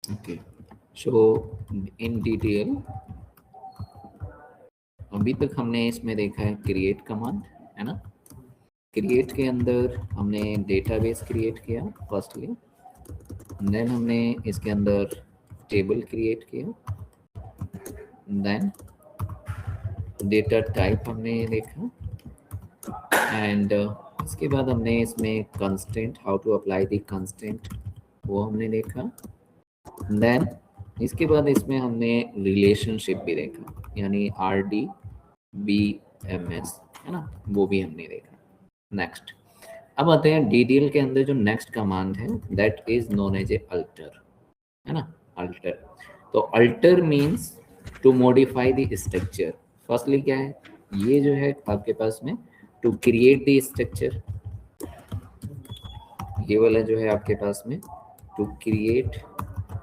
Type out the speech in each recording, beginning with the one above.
Okay, so in detail अभी तक हमने इसमें देखा है क्रिएट कमांड, है ना। क्रिएट के अंदर हमने डेटाबेस क्रिएट किया फर्स्टली, देन हमने इसके अंदर टेबल क्रिएट किया, देन डेटा टाइप हमने देखा, एंड इसके बाद हमने इसमें constraint, how to apply the constraint, वो हमने देखा। देन इसके बाद इसमें हमने रिलेशनशिप भी देखा, यानी RDBMS, है ना, वो भी हमने देखा। नेक्स्ट, अब आते हैं DDL के अंदर जो नेक्स्ट कमांड है, that is known as a alter, है ना, अल्टर। तो alter means to modify the structure. Firstly क्या है, ये जो है आपके पास में टू क्रिएट द स्ट्रक्चर, ये वाला जो है आपके पास में टू क्रिएट,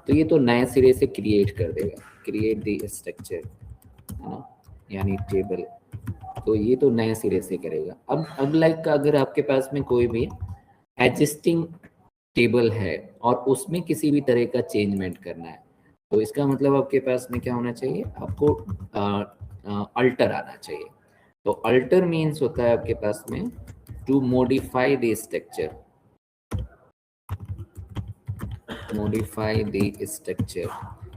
तो ये तो नए सिरे से क्रिएट कर देगा, क्रिएट द स्ट्रक्चर, है ना, यानी टेबल, तो ये तो नए सिरे से करेगा। अब लाइक अगर आपके पास में कोई भी एग्जिस्टिंग टेबल है और उसमें किसी भी तरह का चेंजमेंट करना है, तो इसका मतलब आपके पास में क्या होना चाहिए, आपको अल्टर आना चाहिए। तो अल्टर मीन्स होता है आपके पास में to modify the structure, modify the structure.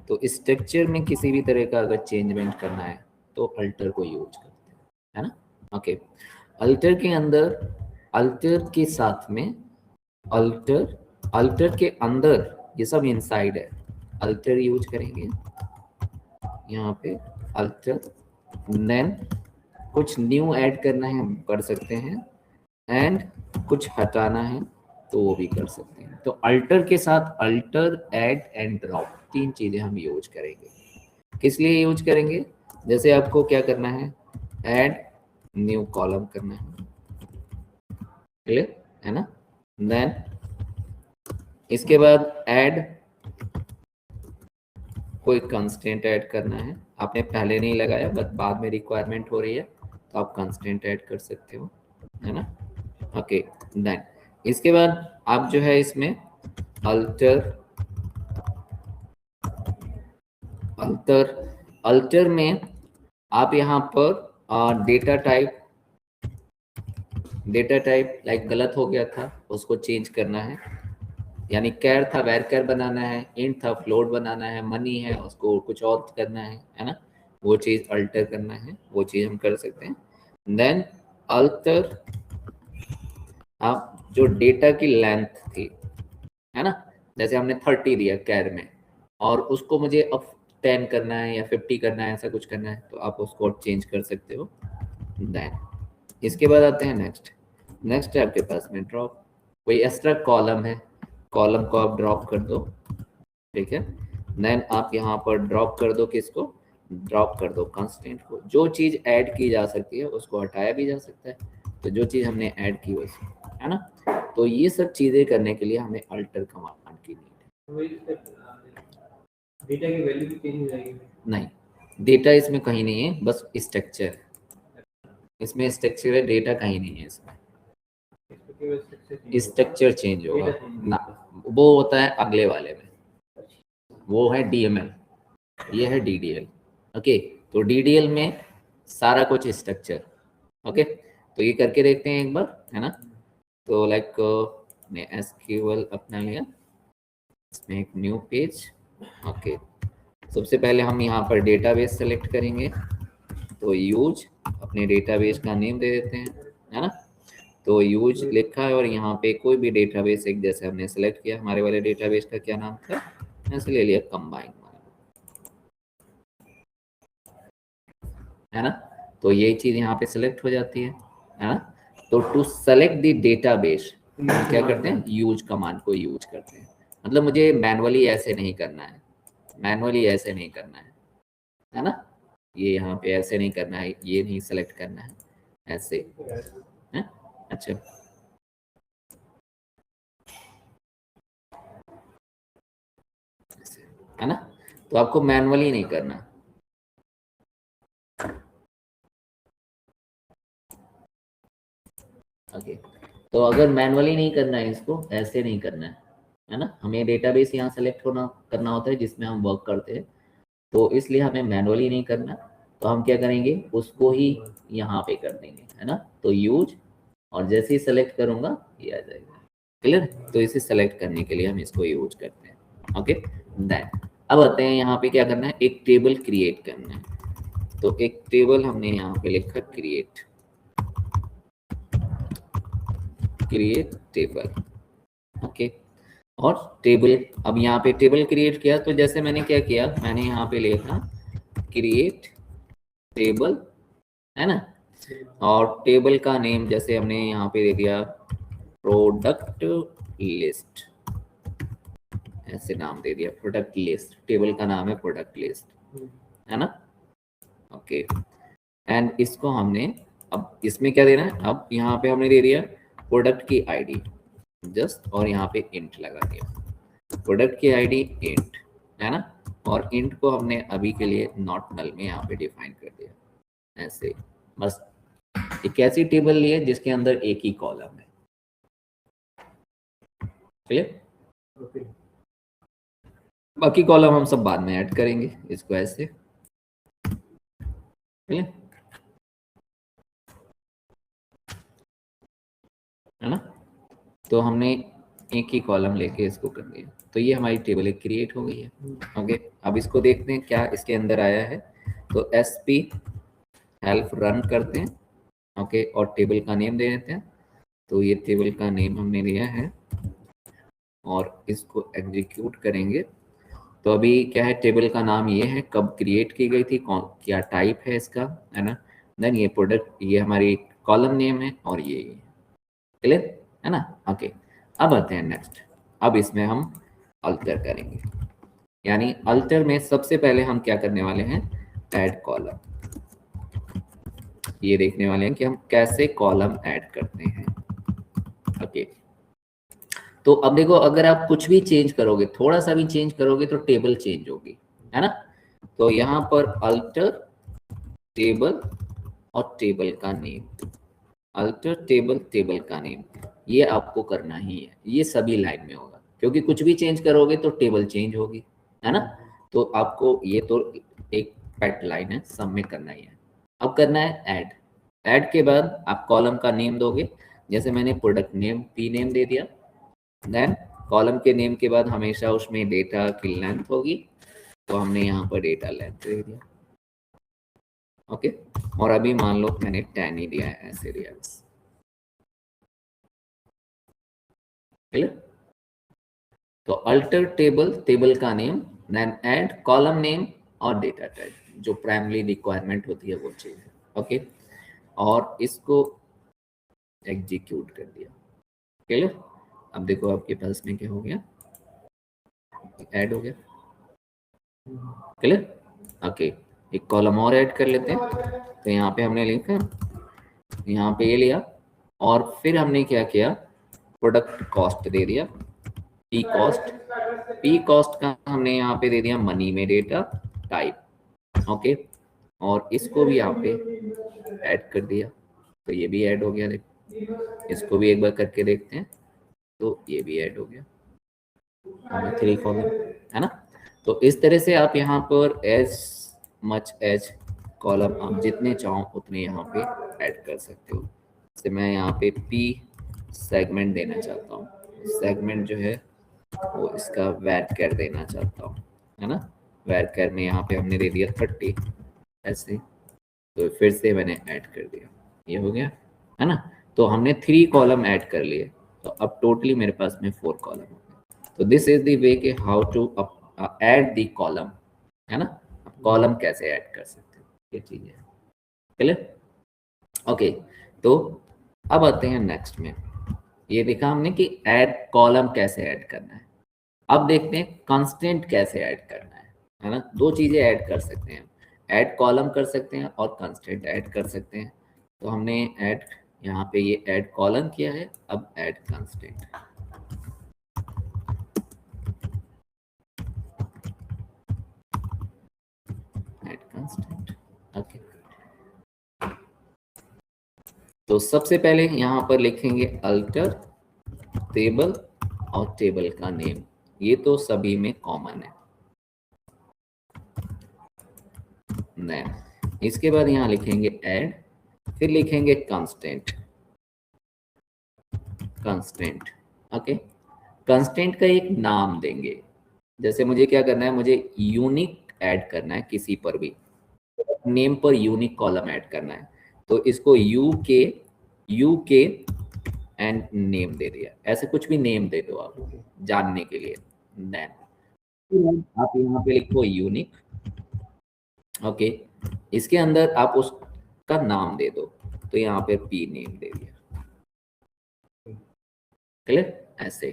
तो स्ट्रक्चर में किसी भी तरह का अगर चेंजमेंट करना है तो अल्टर को यूज करते हैं, है ना। ओके, अल्टर के अंदर, अल्टर के साथ में अल्टर, अल्टर के अंदर, ये सब इनसाइड है, अल्टर यूज करेंगे यहाँ पे, अल्टर। देन कुछ न्यू ऐड करना है हम कर सकते हैं, एंड कुछ हटाना है तो वो भी कर सकते हैं। तो अल्टर के साथ अल्टर, ऐड एंड ड्रॉप, तीन चीजें हम यूज करेंगे। किस लिए यूज करेंगे, जैसे आपको क्या करना है, ऐड न्यू कॉलम करना है, क्लियर है ना। देन इसके बाद ऐड कोई कंस्टेंट ऐड करना है, आपने पहले नहीं लगाया बट बाद में रिक्वायरमेंट हो रही है तो आप कंस्टेंट ऐड कर सकते हो, है ना। ओके, देन इसके बाद आप जो है इसमें अल्टर, अल्टर, अल्टर में आप यहाँ पर data type, data type like गलत हो गया था उसको चेंज करना है, यानी कैर था वैर कैर बनाना है, इंट था फ्लोट बनाना है, मनी है उसको कुछ और करना है ना, वो चीज अल्टर करना है, वो चीज हम कर सकते हैं। देन अल्टर, आप जो डेटा की लेंथ थी, है ना, जैसे हमने 30 दिया कैर में और उसको मुझे अब 10 करना है या 50 करना है, ऐसा कुछ करना है तो आप उसको चेंज कर सकते हो। देन इसके बाद आते हैं नेक्स्ट, नेक्स्ट है आपके पास में ड्रॉप, कोई एक्स्ट्रा कॉलम है, कॉलम को आप ड्रॉप कर दो, ठीक है। देन आप यहाँ पर ड्रॉप कर दो, किसको ड्रॉप कर दो, कंस्टेंट को। जो चीज ऐड की जा सकती है उसको हटाया भी जा सकता है, तो जो चीज हमने ऐड की उसको, है ना। तो ये सब चीजें करने के लिए हमें अल्टर कमांड की नीड है। डेटा की वैल्यू भी चेंज हो जाएगी? नहीं, डेटा इसमें कहीं नहीं है, बस स्ट्रक्चर, इसमें स्ट्रक्चर है, डेटा कहीं नहीं है इसमें, स्ट्रक्चर चेंज होगा ना, वो होता है अगले वाले में, वो है DML, ये है DDL। ओके, तो DDL में सारा कुछ स्ट्रक्चर, ओके, तो ये करके देखते हैं एक बार, है ना। तो लाइक ने SQL अपना लिया, इसमें एक न्यू पेज, ओके। सबसे पहले हम यहाँ पर डेटाबेस सेलेक्ट करेंगे, तो यूज अपने डेटाबेस का नेम दे देते हैं, है ना। तो यूज लिखा है और यहाँ पे कोई भी डेटाबेस एक जैसे हमने सेलेक्ट किया, हमारे वाले डेटाबेस का क्या नाम था, ऐसे ले लिया कंबाइन, है ना। तो ये चीज यहाँ पे सिलेक्ट हो जाती है ना। तो टू सेलेक्ट द डेटाबेस क्या करते हैं, यूज कमांड को यूज करते हैं, मतलब मुझे मैनुअली ऐसे नहीं करना है, मैनुअली ऐसे नहीं करना है ना, ये यहाँ पे ऐसे नहीं करना है, ये नहीं सेलेक्ट करना है, ऐसे है। अच्छा, है ना, तो आपको मैनुअली नहीं करना, ओके। तो अगर मैनुअली नहीं करना है, इसको ऐसे नहीं करना है, है ना, हमें डेटाबेस यहाँ सेलेक्ट करना होता है जिसमें हम वर्क करते हैं, तो इसलिए हमें मैनुअली नहीं करना, तो हम क्या करेंगे उसको ही यहाँ पे कर देंगे, है ना। तो यूज, और जैसे ही सेलेक्ट करूंगा ये आ जाएगा। क्लियर। तो इसे सेलेक्ट करने के लिए हम इसको यूज करते हैं। ओके, देन अब आते हैं यहाँ पे क्या करना है, एक टेबल क्रिएट करना है। तो एक टेबल हमने यहाँ पे लिखा क्रिएट टेबल। ओके, और टेबल, अब यहाँ पे टेबल क्रिएट किया, तो जैसे मैंने क्या किया, मैंने यहाँ पे लिखा क्रिएट टेबल, है ना, और टेबल का नेम जैसे हमने यहाँ पे दे दिया प्रोडक्ट लिस्ट, ऐसे नाम दे दिया प्रोडक्ट लिस्ट, टेबल का नाम है प्रोडक्ट लिस्ट, है ना। ओके, एंड इसको हमने, अब इसमें क्या देना है, अब यहाँ पे हमने दे दिया प्रोडक्ट की आईडी जस्ट, और यहाँ पे इंट लगा दिया, प्रोडक्ट की आईडी इंट, है ना, और इंट को हमने अभी के लिए नॉट नल में यहाँ पे डिफाइन कर दिया ऐसे। बस एक ऐसी टेबल ली है जिसके अंदर एक ही कॉलम है। क्लियर। बाकी कॉलम हम सब बाद में ऐड करेंगे, इसको ऐसे। क्लियर, है ना। तो हमने एक ही कॉलम लेके इसको कर दिया, तो ये हमारी टेबल एक क्रिएट हो गई है। ओके, अब इसको देखते हैं क्या इसके अंदर आया है। तो एसपी हेल्प रन करते हैं। ओके, और टेबल का नेम दे देते हैं। तो ये टेबल का नेम हमने दिया है और इसको एग्जीक्यूट करेंगे। तो अभी क्या है, टेबल का नाम ये है, कब क्रिएट की गई थी, कौन क्या टाइप है इसका, है ना। देन ये प्रोडक्ट, ये हमारी कॉलम नेम है, और ये क्लियर, है ना। ओके, अब आते हैं नेक्स्ट। अब इसमें हम अल्टर करेंगे, यानी अल्टर में सबसे पहले हम क्या करने वाले हैं, ऐड कॉलम। ये देखने वाले हैं कि हम कैसे कॉलम ऐड करते हैं। ओके, तो अब देखो, अगर आप कुछ भी चेंज करोगे, थोड़ा सा भी चेंज करोगे, तो टेबल चेंज होगी, है ना। तो यहाँ पर अल्टर टेबल और टेबल का नेम, अल्टर टेबल टेबल का नेम, ये आपको करना ही है, ये सभी लाइन में होगा, क्योंकि कुछ भी चेंज करोगे तो टेबल चेंज होगी, है ना। तो आपको ये तो एक पेट लाइन है, सब में करना ही है। अब करना है ऐड। ऐड के बाद आप कॉलम का नेम दोगे, जैसे मैंने प्रोडक्ट नेम पी नेम दे दिया। देन कॉलम के नेम के बाद हमेशा उसमें डेटा की लेंथ होगी, तो हमने यहाँ पर डेटा लेंथ दे दिया। ओके, और अभी मान लो मैंने 10 ही दिया है, ऐसे दिया बस। क्लियर। तो अल्टर टेबल, टेबल का name, then add column name और डेटा टाइप, जो प्राइमरी रिक्वायरमेंट होती है वो चीज है। ओके, और इसको एग्जीक्यूट कर दिया। क्लियर। अब देखो आपके पास में क्या हो गया, ऐड हो गया। क्लियर। ओके, एक कॉलम और ऐड कर लेते हैं। तो यहाँ पे हमने लिखा, यहाँ पे ये लिया, और फिर हमने क्या किया, प्रोडक्ट कॉस्ट दे दिया, पी कॉस्ट। पी कॉस्ट का हमने यहाँ पे दे दिया मनी में डेटा टाइप। ओके, और इसको भी यहाँ पे ऐड कर दिया, तो ये भी ऐड हो गया। देखो, इसको भी एक बार करके देखते हैं, तो ये भी ऐड हो गया, 3 कॉलम, है ना। तो इस तरह से आप यहाँ पर एज मच एज कॉलम आप जितने चाहो उतने यहाँ पे ऐड कर सकते हो। जैसे मैं यहाँ पे पी सेगमेंट देना चाहता हूँ, सेगमेंट जो है वो इसका वैर कर देना चाहता हूँ, है ना। वैर कर में यहाँ पे हमने दे दिया 30, ऐसे। तो फिर से मैंने ऐड कर दिया, ये हो गया, है ना। तो हमने 3 कॉलम ऐड कर लिए, तो अब टोटली मेरे पास में 4 कॉलम हो गए। तो दिस इज द वे के how to add the column, है ना। कॉलम कैसे ऐड कर सकते हो, ये चीज है। क्लियर। ओके, तो अब आते हैं नेक्स्ट में। ये देखा हमने कि ऐड कॉलम कैसे ऐड करना है। अब देखते हैं कंस्टेंट कैसे ऐड करना है ना। 2 चीजें ऐड कर सकते हैं, ऐड कॉलम कर सकते हैं और कंस्टेंट ऐड कर सकते हैं। तो हमने ऐड, यहाँ पे ये ऐड कॉलम किया है, अब add constraint. Add constraint. Okay, तो सबसे पहले यहाँ पर लिखेंगे अल्टर टेबल और टेबल का नेम, ये तो सभी में कॉमन है। नेम, इसके बाद यहाँ लिखेंगे ऐड, फिर लिखेंगे कंस्टेंट। कंस्टेंट, ओके, कंस्टेंट का एक नाम देंगे। जैसे मुझे क्या करना है, मुझे यूनिक ऐड करना है किसी पर भी, नेम पर यूनिक कॉलम ऐड करना है, तो इसको यू के एंड नेम दे दिया। ऐसे कुछ भी नेम दे दो आप जानने के लिए। देन आप यहाँ पे लिखो यूनिक, ओके, इसके अंदर आप उसका नाम दे दो, तो यहाँ पे पी नेम दे दिया। क्लियर? ऐसे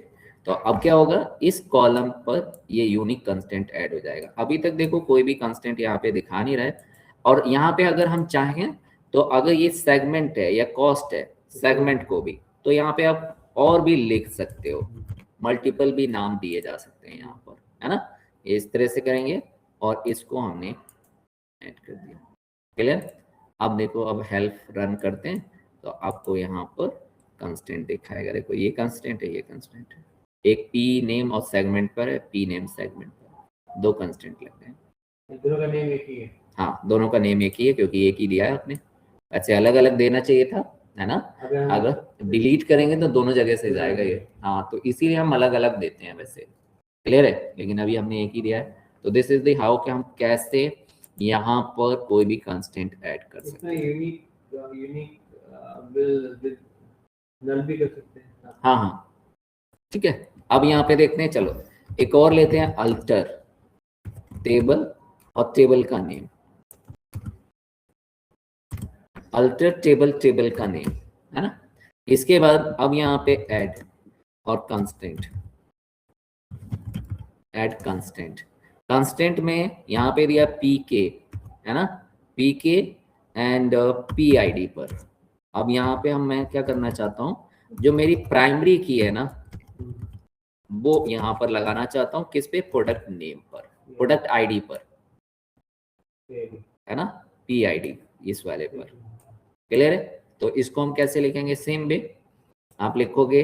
तो अब क्या होगा, इस कॉलम पर ये यूनिक कंस्टेंट ऐड हो जाएगा। अभी तक देखो कोई भी कंस्टेंट यहाँ पे दिखा नहीं रहा है, और यहाँ पे अगर हम चाहें तो अगर ये सेगमेंट है या कॉस्ट है, सेगमेंट को भी, तो यहाँ पे आप और भी लिख सकते हो, मल्टीपल भी नाम दिए जा सकते हैं यहाँ पर, है ना। इस तरह से करेंगे और इसको हमने ऐड कर दिया। क्लियर? अब देखो, अब हेल्प रन करते हैं तो आपको यहाँ पर कंस्टेंट दिखाएगा। देखो ये कंस्टेंट है, ये कंस्टेंट है, एक पी नेम और सेगमेंट पर है, पी नेम सेगमेंट पर, दो कंस्टेंट लग गए। दोनों का नेम एक ही है। हाँ, दोनों का नेम एक ही है क्योंकि एक ही दिया है आपने। ऐसे अलग अलग देना चाहिए था, है ना। अगर डिलीट करेंगे तो दोनों जगह से जाएगा ये, हाँ, तो इसीलिए हम अलग अलग देते हैं वैसे। क्लियर है? लेकिन अभी हमने एक ही दिया है, तो दिस इज द हाउ कि हम कैसे यहाँ पर कोई भी कंस्टेंट ऐड कर सकते हैं। यूनिक नल भी कर सकते हैं। हाँ हाँ, ठीक है। अब यहाँ पे देखते हैं, चलो एक और लेते हैं, अल्टर टेबल और टेबल का नेम। अल्टर टेबल, टेबल का नेम, है ना। इसके बाद अब यहाँ पे ऐड और कंस्टेंट, ऐड कंस्टेंट। कंस्टेंट में यहाँ पे दिया पी के, है ना, पी के एंड पी आई डी पर। अब यहाँ पे मैं क्या करना चाहता हूँ, जो मेरी प्राइमरी की है ना, वो यहाँ पर लगाना चाहता हूँ, किस पे, प्रोडक्ट नेम पर, प्रोडक्ट आईडी पर, है ना, पी आई डी, इस वाले पर। क्लियर है? तो इसको हम कैसे लिखेंगे, सेम वे आप लिखोगे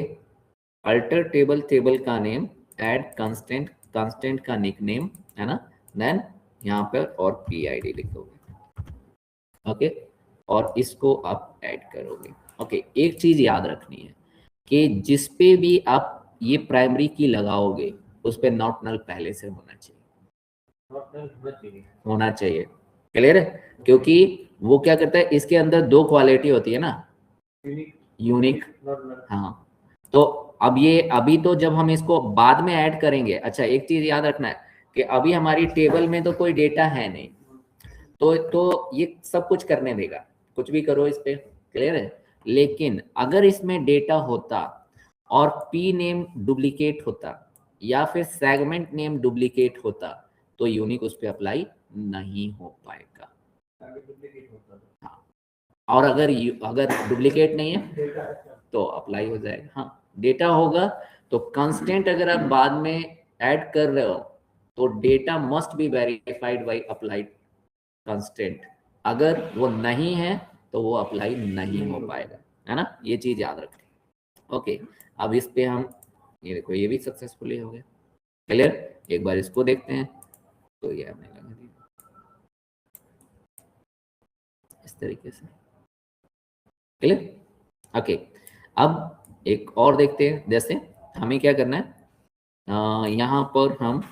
अल्टर टेबल, टेबल का नेम, ऐड कंस्टेंट, कंस्टेंट का निक नेम, है ना, देन यहाँ पर और पी आई डी लिखोगे, ओके, और इसको आप ऐड करोगे। ओके, एक चीज याद रखनी है कि जिस पे भी आप ये प्राइमरी की लगाओगे उस पे नॉट नल पहले से होना चाहिए, होना चाहिए। क्लियर है? क्योंकि वो क्या करता है, इसके अंदर दो क्वालिटी होती है ना, यूनिक, हाँ। तो अब ये, अभी तो जब हम इसको बाद में ऐड करेंगे, अच्छा एक चीज याद रखना है कि अभी हमारी टेबल में तो कोई डेटा है नहीं, तो ये सब कुछ करने देगा, कुछ भी करो इस पे। क्लियर है? लेकिन अगर इसमें डेटा होता और पी नेम डुप्लीकेट होता या फिर सेगमेंट नेम डुप्लीकेट होता तो यूनिक उस पर अप्लाई नहीं हो पाएगा। हाँ, और अगर डुप्लीकेट नहीं है तो अप्लाई हो जाएगा। हाँ, डेटा होगा तो कंस्टेंट अगर आप बाद में ऐड कर रहे हो तो data must be verified by applied constraint, अगर वो नहीं है तो वो अप्लाई नहीं हो पाएगा, है ना। ये चीज याद रखें। ओके, अब इस पे हम, ये देखो ये भी सक्सेसफुली हो गया। क्लियर? एक बार इसको देखते हैं, तो ये हमने लगा दिया इस तरीके से। क्लियर? ओके, अब एक और देखते हैं, जैसे हमें क्या करना है, यहाँ पर हम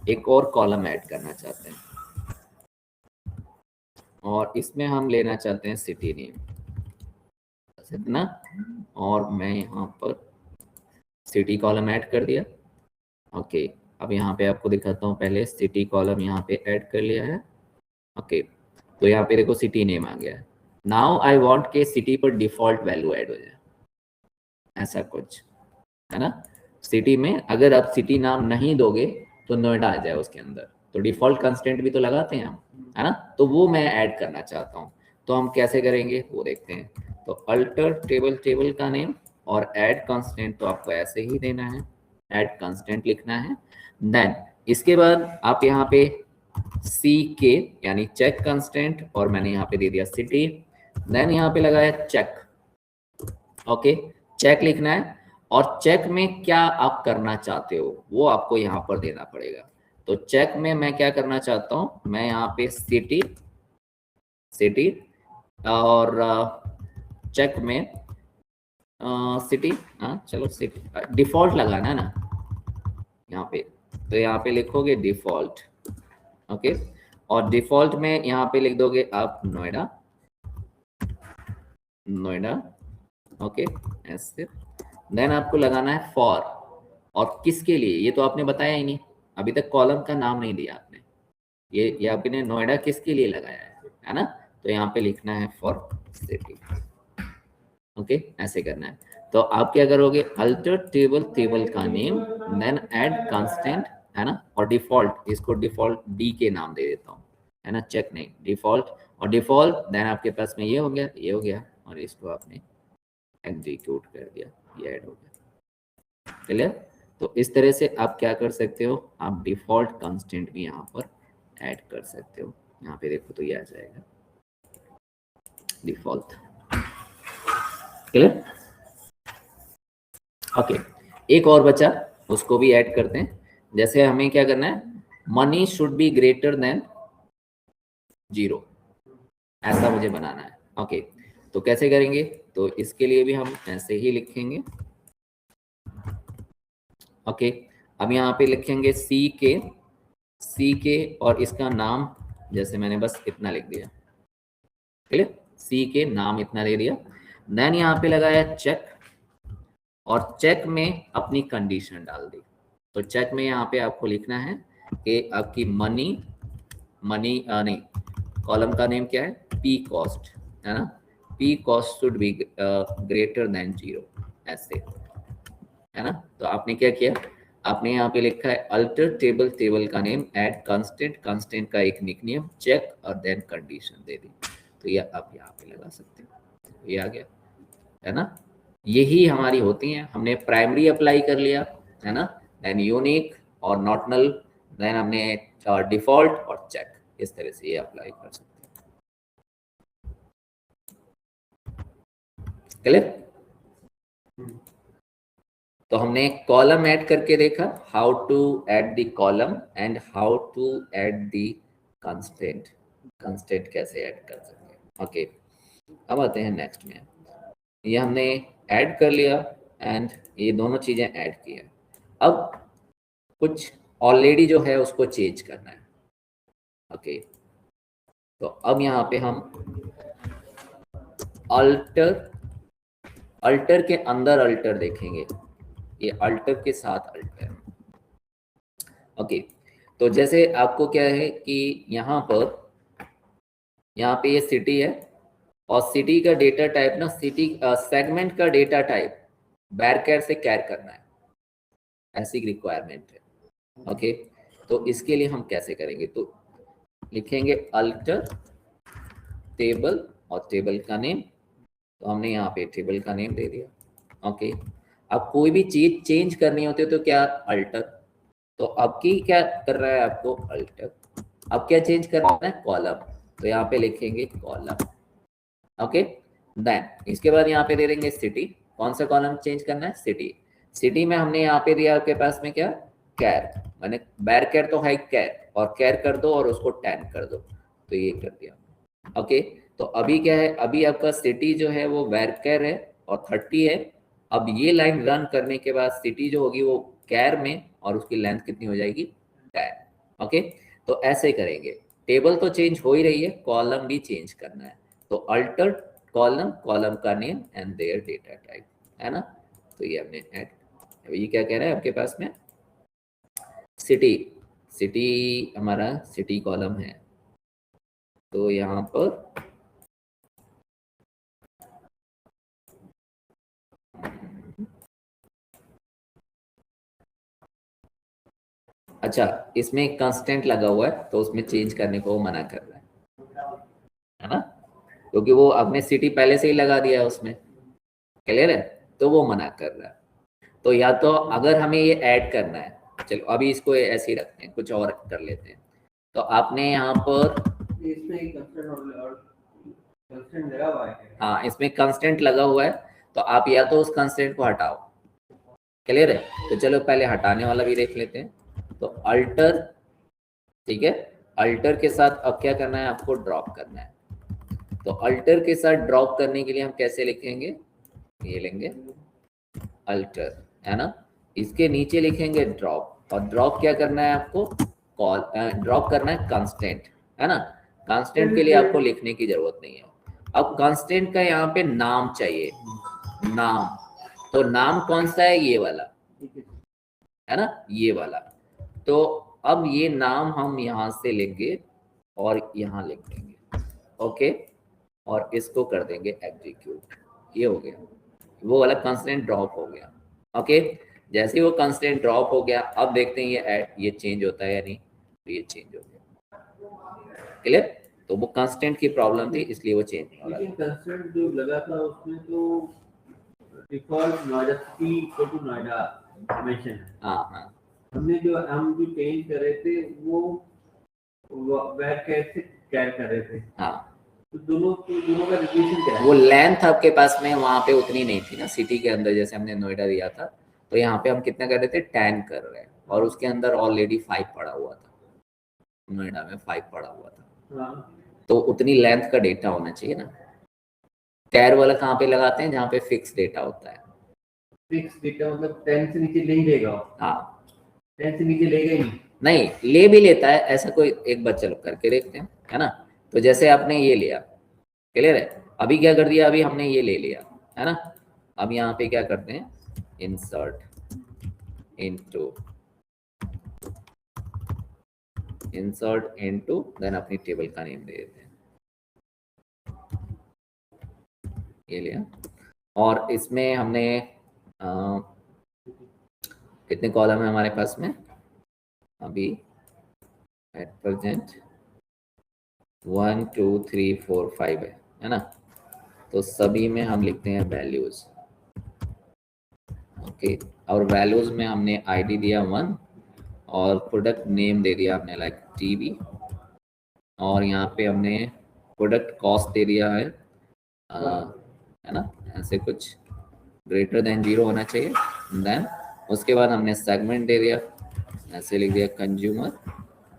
एक और कॉलम ऐड करना चाहते हैं और इसमें हम लेना चाहते हैं सिटी नेम, इतना, और मैं यहाँ पर सिटी कॉलम ऐड कर दिया। ओके, अब यहाँ पे आपको दिखाता हूँ, पहले सिटी कॉलम यहाँ पे ऐड कर लिया है। ओके, तो यहाँ पे देखो सिटी नेम आ गया है। नाउ आई वांट के सिटी पर डिफॉल्ट वैल्यू ऐड हो जाए, ऐसा कुछ, है ना। सिटी में अगर आप सिटी नाम नहीं दोगे तो नोएडा आ जाए उसके अंदर, तो डिफॉल्ट कंस्टेंट भी तो लगाते हैं हम, है ना, तो वो मैं ऐड करना चाहता हूँ। तो हम कैसे करेंगे वो देखते हैं। तो अल्टर टेबल, टेबल का नेम और ऐड कंस्टेंट तो आपको ऐसे ही देना है, ऐड कंस्टेंट लिखना है। देन इसके बाद आप यहाँ पे सी के यानी चेक कंस्टेंट, और मैंने यहाँ पे दे दिया सिटी, देन यहाँ पे लगाया चेक। ओके, चेक लिखना है और चेक में क्या आप करना चाहते हो वो आपको यहाँ पर देना पड़ेगा। तो चेक में मैं क्या करना चाहता हूँ, मैं यहाँ पे सिटी सिटी और चेक में सिटी, हाँ चलो सिटी डिफॉल्ट लगाना है ना यहाँ पे, तो यहाँ पे लिखोगे डिफॉल्ट। ओके, और डिफॉल्ट में यहाँ पे लिख दोगे आप नोएडा, नोएडा। ओके, ऐसे देन आपको लगाना है फॉर, और किसके लिए ये तो आपने बताया ही नहीं, अभी तक कॉलम का नाम नहीं दिया आपने, ये आपने नोएडा किसके लिए लगाया है ना, तो यहाँ पे लिखना है फॉर सिटी। ओके, ऐसे करना है। तो आप क्या करोगे, अल्टर टेबल, टेबल का नेम, देन ऐड कांस्टेंट, है ना, और डिफॉल्ट, इसको डिफॉल्ट डी के नाम दे देता हूँ, है ना, चेक नहीं डिफॉल्ट, और डिफॉल्ट देन आपके पास में ये हो गया, ये हो गया, और इसको आपने एग्जीक्यूट कर दिया, ये ऐड हो गया। क्लियर? तो इस तरह से आप क्या कर सकते हो, आप डिफॉल्ट कांस्टेंट भी यहाँ पर ऐड कर सकते हो। यहाँ पे देखो तो ये आ जाएगा डिफॉल्ट। क्लियर? ओके, एक और बचा, उसको भी ऐड करते हैं। जैसे हमें क्या करना है, money should be greater than 0, ऐसा मुझे बनाना है। ओके, तो कैसे करेंगे, तो इसके लिए भी हम ऐसे ही लिखेंगे। ओके, अब यहाँ पे लिखेंगे सी के और इसका नाम, जैसे मैंने बस इतना लिख दिया। क्लियर? सी के नाम इतना दे दिया, देन यहाँ पे लगाया चेक, और चेक में अपनी कंडीशन डाल दी। तो चेक में यहाँ पे आपको लिखना है कि आपकी मनी नहीं, कॉलम का नेम क्या है, पी कॉस्ट, है ना, P cost should be greater than 0, ऐसे, है ना। तो आपने क्या किया, आपने यहाँ पे लिखा है अल्टर टेबल, टेबल का नेम, ऐड कांस्टेंट, कांस्टेंट का एक निकनेम, चेक, और देन कंडीशन दे दी। तो ये आप यहाँ पे लगा सकते हो, ये आ गया, है ना। यही हमारी होती हैं, हमने प्राइमरी अप्लाई कर लिया, है ना, देन यूनिक और नॉट नल, देन हमने डिफॉल्ट और चेक, इस तरह से ये अप्लाई कर सकते हैं। क्लियर? तो हमने कॉलम ऐड करके देखा, how to add the column and how to add the constraint, constraint कैसे ऐड कर सकते हैं। ओके, अब आते हैं नेक्स्ट में। ये हमने ऐड कर लिया एंड ये दोनों चीजें ऐड की है। अब कुछ ऑलरेडी जो है उसको चेंज करना है। ओके, तो अब यहाँ पे हम अल्टर के अंदर अल्टर देखेंगे, ये अल्टर के साथ अल्टर। ओके, तो जैसे आपको क्या है कि यहाँ पे ये सिटी है, और सिटी का डेटा टाइप ना, सिटी सेगमेंट का डेटा टाइप बैरकैर से कैर करना है, ऐसी रिक्वायरमेंट है। ओके, तो इसके लिए हम कैसे करेंगे, तो लिखेंगे अल्टर टेबल और टेबल का नेम, तो हमने यहाँ पे टेबल का नेम दे दिया। ओके, अब कोई भी चीज चेंज करनी होती है तो क्या, अल्टर, तो अब की क्या कर रहा है आपको, अल्टर। अब क्या चेंज करना है, कॉलम, तो यहाँ पे लिखेंगे कॉलम। ओके, देन इसके बाद यहाँ पे दे देंगे सिटी, कौन सा कॉलम चेंज करना है, सिटी। सिटी में हमने यहाँ पे दिया आपके पास में क्या, कैर, मैंने बैर कैर तो है कैर, और कैर कर दो और उसको 10 कर दो, तो ये कर दिया। ओके, तो अभी क्या है, अभी आपका सिटी जो है वो वैरकैर है और 30 है। अब ये लाइन रन करने के बाद सिटी जो होगी वो कैर में, और उसकी लेंथ कितनी हो जाएगी, 10। ओके, तो ऐसे करेंगे। टेबल तो चेंज हो ही रही है, कॉलम भी चेंज करना है, तो अल्टर कॉलम, कॉलम का name and there data type, है ना। तो ये हमने ऐड, ये क्या कह रहा है आपके पास में, सिटी, सिटी हमारा सिटी कॉलम है, तो यहाँ पर अच्छा, इसमें कंस्टेंट लगा हुआ है तो उसमें चेंज करने को वो मना कर रहा है ना, क्योंकि वो आपने सिटी पहले से ही लगा दिया है उसमें। क्लियर है? तो वो मना कर रहा है। तो या तो अगर हमें ये ऐड करना है, चलो अभी इसको ऐसे ही रखते हैं, कुछ और कर लेते हैं। तो आपने यहाँ पर इसमें कंस्टेंट लगा हुआ है, हाँ इसमें कंस्टेंट लगा हुआ है, तो आप या तो उस कंस्टेंट को हटाओ, क्लियर है? तो चलो पहले हटाने वाला भी देख लेते हैं। तो अल्टर, ठीक है, अल्टर के साथ अब क्या करना है, आपको ड्रॉप करना है। तो अल्टर के साथ ड्रॉप करने के लिए हम कैसे लिखेंगे, ये लेंगे अल्टर, है ना, इसके नीचे लिखेंगे ड्रॉप, और ड्रॉप क्या करना है आपको, कॉल ड्रॉप करना है कांस्टेंट, है ना। कांस्टेंट के लिए आपको लिखने की जरूरत नहीं है। अब कांस्टेंट का यहाँ पे नाम चाहिए, नाम, तो नाम कौन सा है, ये वाला, है ना, ये वाला। तो अब ये नाम हम यहाँ से लेंगे और यहाँ लिख देंगे, ओके, और इसको कर देंगे एग्जीक्यूट, ये हो गया, वो वाला कंस्टेंट ड्रॉप हो गया, ओके। जैसे ही वो कंस्टेंट ड्रॉप हो गया, अब देखते हैं ये चेंज होता है या नहीं, तो ये चेंज हो गया, क्लियर। तो वो कंस्टेंट की प्रॉब्लम थी, इसलिए वो चेंज हो रहा है। लेकिन कंस्टेंट जो लगा था उसमें तो default Noida city equal to Noida mention है। हाँ, हम जो चेंज कर रहे थे वो वेर कैसे कैर कर रहे थे। हाँ, तो दोनों का रिलेशन क्या है? वो लेंथ आपके पास में वहां पे उतनी नहीं थी ना, सिटी के अंदर जैसे हमने नोएडा दिया था, तो यहाँ पे हम कितना कर रहे थे, 10 कर रहे हैं, और उसके अंदर ऑलरेडी 5 पड़ा हुआ था, नोएडा में 5 पड़ा हुआ था। हाँ, तो उतनी लेंथ का डेटा होना चाहिए ना। कैर वाला कहाँ पे लगाते हैं, जहाँ पे फिक्स डेटा होता है। फिक्स डेटा मतलब 10 से नीचे नहीं लेगा। हाँ, 10 से नीचे लेगा ही नहीं। नहीं, ले भी लेता है, ऐसा कोई एक बार चलो करके देखते हैं, है ना। तो जैसे आपने ये लिया, क्लियर है, अभी क्या कर दिया, अभी हमने ये ले लिया, है ना। अब यहाँ पे क्या करते हैं, इंसर्ट इनटू देन अपनी टेबल का नेम दे देते हैं, ये लिया। और इसमें हमने कितने कॉलम है हमारे पास में अभी एट प्रेजेंट, 1 2 3 4 5 है ना। तो सभी में हम लिखते हैं वैल्यूज, ओके। और वैल्यूज में हमने आईडी दिया 1 और प्रोडक्ट नेम दे दिया हमने लाइक टीवी, और यहाँ पे हमने प्रोडक्ट कॉस्ट दे दिया है ना, ऐसे कुछ ग्रेटर देन 0 होना चाहिए। देन उसके बाद हमने सेगमेंट दे दिया, ऐसे लिख दिया कंज्यूमर,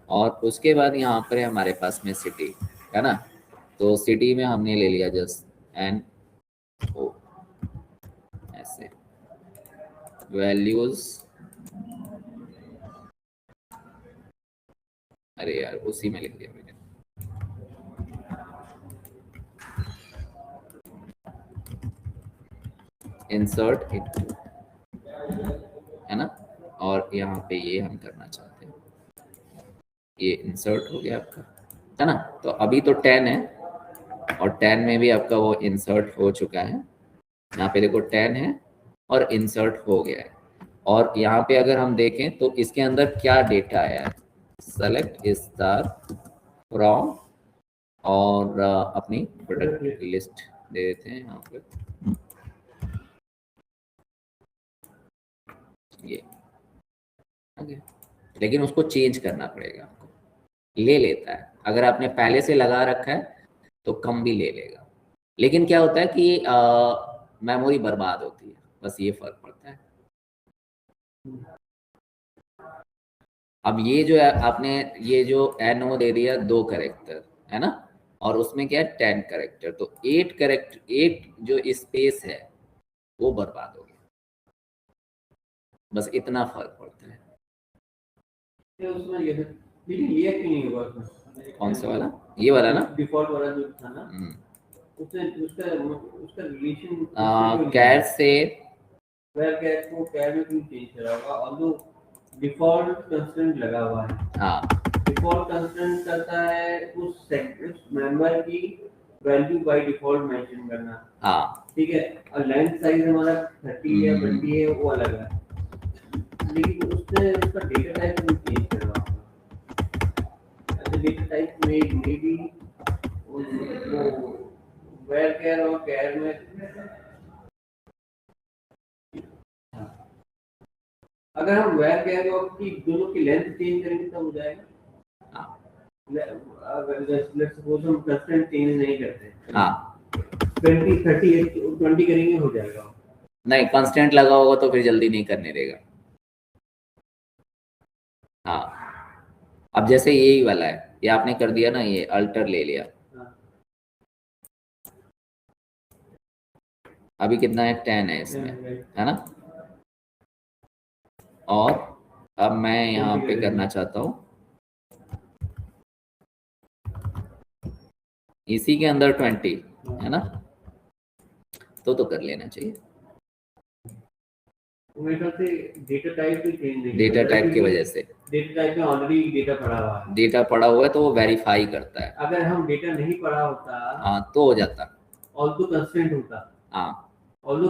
और उसके बाद यहाँ पर हमारे पास में सिटी, है ना। तो सिटी में हमने ले लिया जस्ट एन ओ, ऐसे वैल्यूज, अरे यार उसी में लिख दिया मैंने, इंसर्ट इनटू, है ना। और यहाँ पे ये हम करना चाहते हैं, ये इंसर्ट हो गया आपका, है ना। तो अभी तो 10 है, और 10 में भी आपका वो इंसर्ट हो चुका है, यहाँ पे देखो 10 है और इंसर्ट हो गया है। और यहाँ पे अगर हम देखें तो इसके अंदर क्या डेटा आया है, सेलेक्ट स्टार फ्रॉम, और अपनी प्रोडक्ट लिस्ट दे देते हैं यहाँ पे, ये ओके। लेकिन उसको चेंज करना पड़ेगा आपको, ले लेता है, अगर आपने पहले से लगा रखा है तो कम भी ले लेगा, लेकिन क्या होता है कि मेमोरी बर्बाद होती है, बस ये फर्क पड़ता है। अब ये जो है आपने ये जो NO दे दिया 2 कैरेक्टर, है ना, और उसमें क्या है 10 कैरेक्टर, तो 8 कैरेक्टर, 8 जो स्पेस है वो बर्बाद हो गया, बस इतना फर्क पड़ता है। तो उसमें ये लेकिन ये क्यों नहीं हुआ उसमें? कौन सा वाला, ये वाला ना, डिफॉल्ट वाला जो था ना, उसमें उसका रिलेशन कैर से वेयर कैर को कैर में क्यों चेंज करा होगा, ऑल्दो डिफॉल्ट कंस्ट्रेंट लगा हुआ है। हाँ, डिफॉल्ट कंस्ट्रेंट करता है उस मेंबर की वैल्यू बाय डिफॉल्ट मेंशन करना, हाँ, ठीक है, और लेंथ साइज हमारा 30 या 20 है, वो अलग है, लेकिन उसने उसका डेटा टाइप नहीं चेंज करा होगा। डेटा टाइप में मे बी वो वेयर कैर और कैर में अगर हम वेयर कैर और की दोनों की लेंथ चेंज करेंगे तब हो जाएगा। अगर लेट्स सपोज हम कंस्टेंट चेंज नहीं करते, हाँ, 20 30 20 करेंगे हो जाएगा। नहीं, कंस्टेंट लगा होगा तो फिर जल्दी नहीं करने देगा। हाँ, अब जैसे यही वाला है, ये आपने कर दिया ना, ये अल्टर ले लिया, अभी कितना है 10 है इसमें, है ना। और अब मैं यहाँ पे करना चाहता हूँ इसी के अंदर 20, है ना, तो कर लेना चाहिए। मेरे ख्याल से डेटा टाइप भी चेंज नहीं, डेटा टाइप की वजह से, डेटा टाइप में ऑलरेडी डेटा पड़ा हुआ है, डेटा पड़ा हुआ है तो वो वेरीफाई करता है। अगर हम डेटा नहीं पड़ा होता हाँ तो हो जाता, ऑल्दो कंस्टेंट होता, हाँ ऑल्दो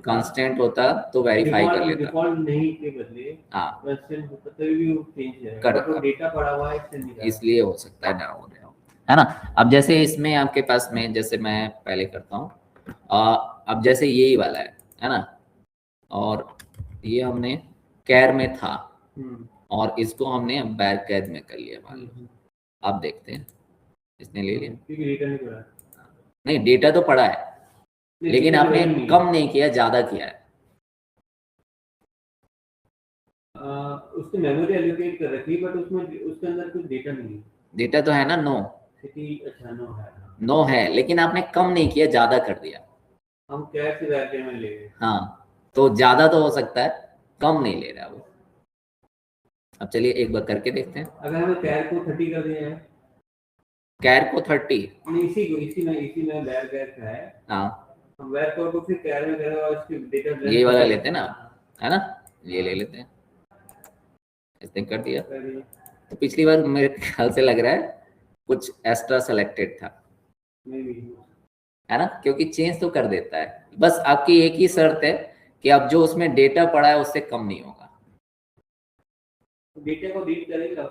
कंस्टेंट होता तो वेरीफाई कर लेता। डिफॉल्ट नहीं के बदले हाँ कंस्टेंट होता तो भी वो चेंज कर करेगा, तो डेटा पड़ा हुआ है इससे नहीं, इसलिए हो सकता है ना हो रहा हो, है ना। अब जैसे इसमें आपके पास में, जैसे मैं पहले करता हूँ, अब जैसे यही वाला है ना, और ये हमने कैर में था और इसको हमने बैर कैद में कर लिया मान लो। अब देखते हैं, इसने ले लिया, क्योंकि डेटा नहीं पड़ा, नहीं डेटा तो पड़ा है लेकिन आपने कम नहीं किया, ज्यादा किया है। उसने मेमोरी एलोकेट कर रखी है बट उसमें उसके अंदर कुछ डेटा नहीं है, डेटा तो है ना 9, अच्छा 9 है, 9 है, लेकिन आपने कम नहीं किया, ज्यादा कर दिया। हम कैर से बैर में ले गए, हाँ तो ज्यादा तो हो सकता है, कम नहीं ले रहा वो। अब चलिए एक बार करके देखते हैं। अगर हमें कैर को 30 कर दिया है, कैर को 30, इसी में बैर कैर का है, हाँ हम बैर को फिर कैर में करेंगे और इसकी डेटा ये वाला लेते हैं ना, है ना, ये ले लेते हैं, इसने कर दिया। तो पिछली बार मेरे ख्याल से लग रहा है कुछ एक्स्ट्रा सेलेक्टेड था, है ना, क्योंकि चेंज तो कर देता है। बस आपकी एक ही शर्त है कि अब जो उसमें डेटा पड़ा है उससे कम नहीं होगा। डेटा को रीड करेगा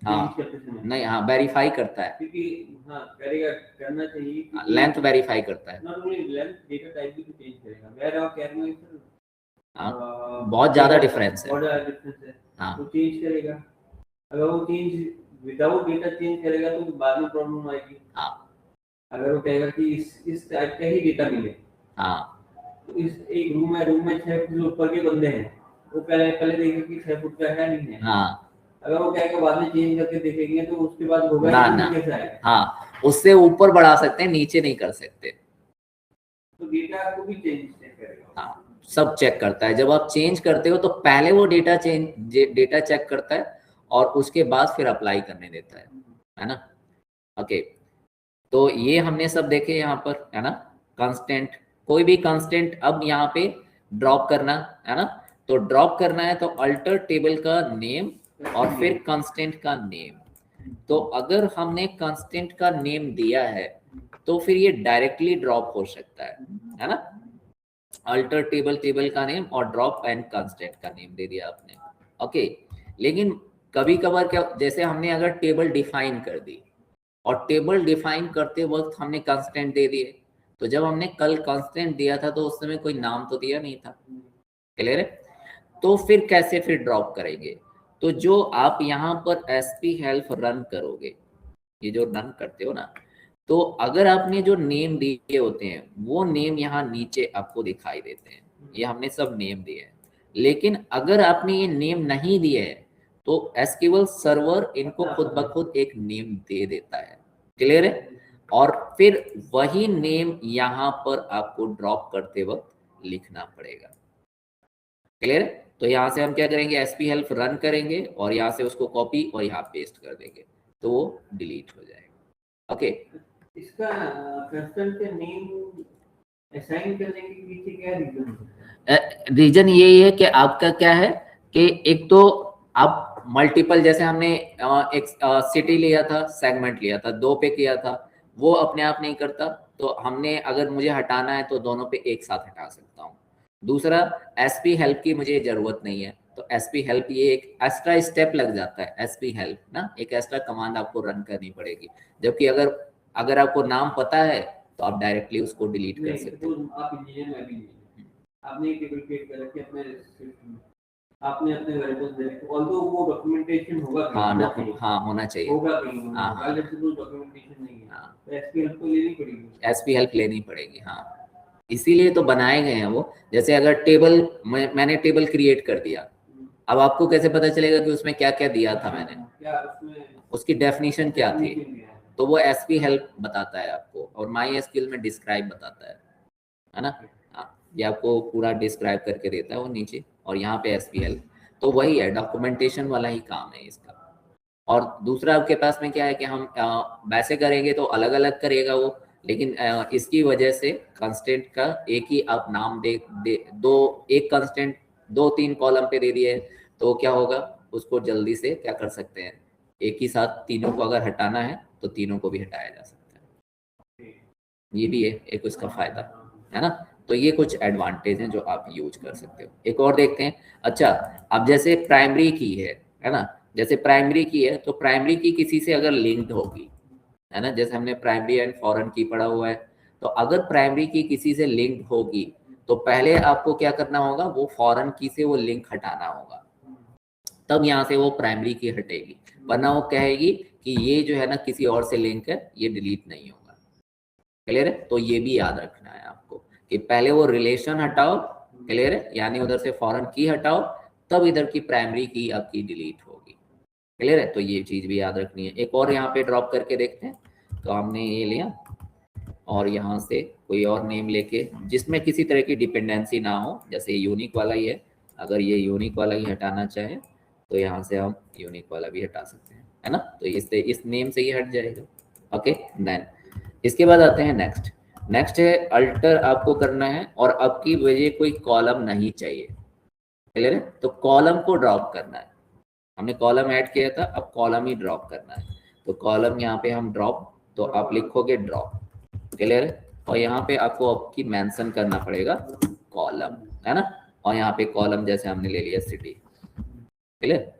हाँ नहीं, हाँ वेरीफाई करता है, क्योंकि हाँ करेगा, करना चाहिए, लेंथ वेरीफाई करता है, not only length, data type भी चेंज करेगा। वेयर और कैर में हाँ बहुत ज्यादा डिफरेंस है, बहुत ज्यादा डिफरेंस है, हाँ वो चेंज करेगा। अगर वो चेंज विदाउट डेटा चेंज करेगा तो बाद में प्रॉब्लम आएगी। हाँ अगर वो कहेगा कि इस टाइप का ही डेटा मिले, हाँ तो इस एक रूम में 6 फुट ऊपर के बंदे हैं, वो पहले देखेंगे कि 6 फुट का है नहीं है, हाँ अगर वो कहेगा बाद में चेंज करके देखेंगे तो उसके बाद होगा ना कैसे आएगा, हाँ उससे ऊपर बढ़ा सकते हैं, नीचे नहीं कर सकते, तो डेटा को भी चेंज करेगा, हाँ सब चेक करता है। जब आप चेंज करते हो तो पहले वो डेटा चेक करता है और उसके बाद फिर अप्लाई करने देता है ना। ओके तो ये हमने सब देखे यहाँ पर, है ना। कांस्टेंट, कोई भी कांस्टेंट अब यहाँ पे ड्रॉप करना है ना, तो ड्रॉप करना है तो अल्टर टेबल का नेम और फिर कांस्टेंट का नेम। तो अगर हमने कांस्टेंट का नेम दिया है तो फिर ये डायरेक्टली ड्रॉप हो सकता है ना। अल्टर टेबल का नेम और ड्रॉप एंड कांस्टेंट का नेम दे दिया आपने, ओके। लेकिन कभी कभार क्या, जैसे हमने अगर टेबल डिफाइन कर दी और टेबल डिफाइन करते वक्त हमने कांस्टेंट दे दिए, तो जब हमने कल कांस्टेंट दिया था तो उस समय कोई नाम तो दिया नहीं था, क्लियर है। तो फिर कैसे फिर ड्रॉप करेंगे, तो जो आप यहाँ पर एसपी हेल्प रन करोगे, ये जो रन करते हो ना, तो अगर आपने जो नेम दिए होते हैं वो नेम यहाँ नीचे आपको दिखाई देते हैं, ये हमने सब नेम दिए हैं। लेकिन अगर आपने ये नेम नहीं दिए है तो एसक्यूएल सर्वर इनको खुद ब खुद एक नेम दे देता है, क्लियर है। और फिर वही नेम यहाँ पर आपको ड्रॉप करते वक्त लिखना पड़ेगा, क्लियर है। तो यहाँ से हम क्या करेंगे, एसपी हेल्प रन करेंगे और यहाँ से उसको कॉपी और यहाँ पेस्ट कर देंगे तो वो डिलीट हो जाएगा, ओके। इसका कंस्टेंट का नेम असाइन करने के पीछे क्या रीजन है? रीजन यही है कि आपका क्या है कि एक तो आप मल्टीपल, जैसे हमने एक सिटी लिया था, सेगमेंट लिया था, 2 पे किया था, वो अपने आप नहीं करता, तो हमने अगर मुझे हटाना है तो दोनों पे एक साथ हटा सकता हूँ। दूसरा, एसपी हेल्प की मुझे जरूरत नहीं है, तो एसपी हेल्प ये एक एक्स्ट्रा स्टेप लग जाता है, एसपी हेल्प ना, एक एक्स्ट्रा कमांड आपको रन करनी पड़ेगी। जबकि अगर आपको नाम पता है तो आप डायरेक्टली उसको डिलीट कर सकते हो। आप इंजीनियर में भी नहीं, आपने एक टेबल क्रिएट कर रखी है अपने सिस्टम में, आपने अपने वेरिएबल्स दे रखे, ऑल्दो वो डॉक्यूमेंटेशन होगा, हाँ होना चाहिए, होगा कहीं, हाँ डॉक्यूमेंटेशन नहीं है, तो एसपी हेल्प तो लेनी पड़ेगी, एसपी हेल्प लेनी पड़ेगी, हाँ इसीलिए तो बनाए गए हैं वो। जैसे अगर टेबल मैंने टेबल क्रिएट कर दिया, अब आपको कैसे पता चलेगा कि उसमें क्या क्या दिया था मैंने, क्या उसमें उसकी डेफिनेशन क्या थी? तो वो एसपी हेल्प बताता है आपको, और माई एसक्यूएल में डिस्क्राइब बताता है ना। हाँ, ये आपको पूरा डिस्क्राइब करके देता है वो नीचे, और यहाँ पे एसपी हेल्प। तो वही है, डॉक्यूमेंटेशन वाला ही काम है इसका। और दूसरा आपके पास में क्या है कि हम वैसे करेंगे तो अलग अलग करेगा वो, लेकिन इसकी वजह से कंस्टेंट का एक ही आप नाम दे दो, एक कंस्टेंट दो तीन कॉलम पे दे दिए, तो क्या होगा, उसको जल्दी से क्या कर सकते हैं, एक ही साथ तीनों को अगर हटाना है तो तीनों को भी हटाया जा सकता है। ये भी है एक उसका फायदा, है ना। तो ये कुछ एडवांटेज हैं जो आप यूज कर सकते हो। एक और देखते हैं। अच्छा, अब जैसे प्राइमरी की है ना, जैसे प्राइमरी की है तो प्राइमरी की किसी से अगर लिंक्ड होगी, है ना, जैसे हमने प्राइमरी एंड फॉरेन की पढ़ा हुआ है, तो अगर प्राइमरी की किसी से लिंक्ड होगी तो पहले आपको क्या करना होगा, वो फॉरेन की से वो लिंक हटाना होगा, तब यहाँ से वो प्राइमरी की हटेगी। वरना वो कहेगी कि ये जो है ना किसी और से लिंक है, ये डिलीट नहीं होगा। क्लियर है? तो ये भी याद रखना है आपको कि पहले वो रिलेशन हटाओ, क्लियर है, यानी उधर से फॉरेन की हटाओ, तब इधर की प्राइमरी की आपकी डिलीट होगी। क्लियर है? तो ये चीज भी याद रखनी है। एक और यहाँ पे ड्रॉप करके देखते हैं। तो हमने ये लिया, और यहाँ से कोई और नेम लेके जिसमें किसी तरह की डिपेंडेंसी ना हो, जैसे यूनिक वाला ही है, अगर ये यूनिक वाला ही हटाना चाहे तो यहाँ से हम यूनिक वाला भी हटा सकते हैं, है ना। तो इससे इस नेम से ही हट जाएगा। ओके, देन इसके बाद आते हैं नेक्स्ट। नेक्स्ट है अल्टर आपको करना है, और आपकी वजह कोई कॉलम नहीं चाहिए। क्लियर है? तो कॉलम को ड्रॉप करना है। हमने कॉलम ऐड किया था, अब कॉलम ही ड्रॉप करना है। तो कॉलम यहाँ पे हम ड्रॉप, तो आप लिखोगे ड्रॉप। क्लियर है? और यहाँ पे आपको आपकी मेंशन करना पड़ेगा कॉलम, है ना। और यहाँ पे कॉलम जैसे हमने ले लिया सिटी। क्लियर?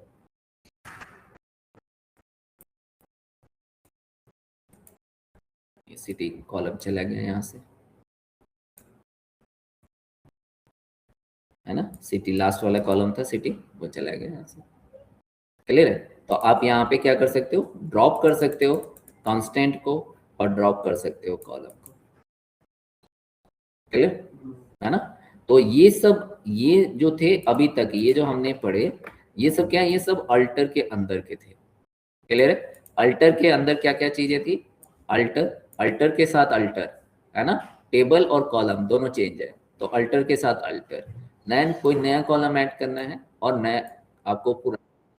सिटी कॉलम चला गया यहाँ से, है ना। सिटी लास्ट वाला कॉलम था, सिटी वो चला गया यहाँ से। क्लियर है? तो आप यहाँ पे क्या कर सकते हो, ड्रॉप कर सकते हो कांस्टेंट को, और ड्रॉप कर सकते हो कॉलम को। क्लियर, है ना। तो ये सब, ये जो थे अभी तक, ये जो हमने पढ़े, ये सब क्या है, ये सब अल्टर के अंदर के थे। क्लियर है? अल्टर के अंदर क्या क्या चीजें थी, अल्टर, अल्टर के साथ अल्टर, है ना। टेबल और कॉलम दोनों चेंज है, तो अल्टर के साथ अल्टर। देन कोई नया कॉलम ऐड करना है, और नया आपको पूरा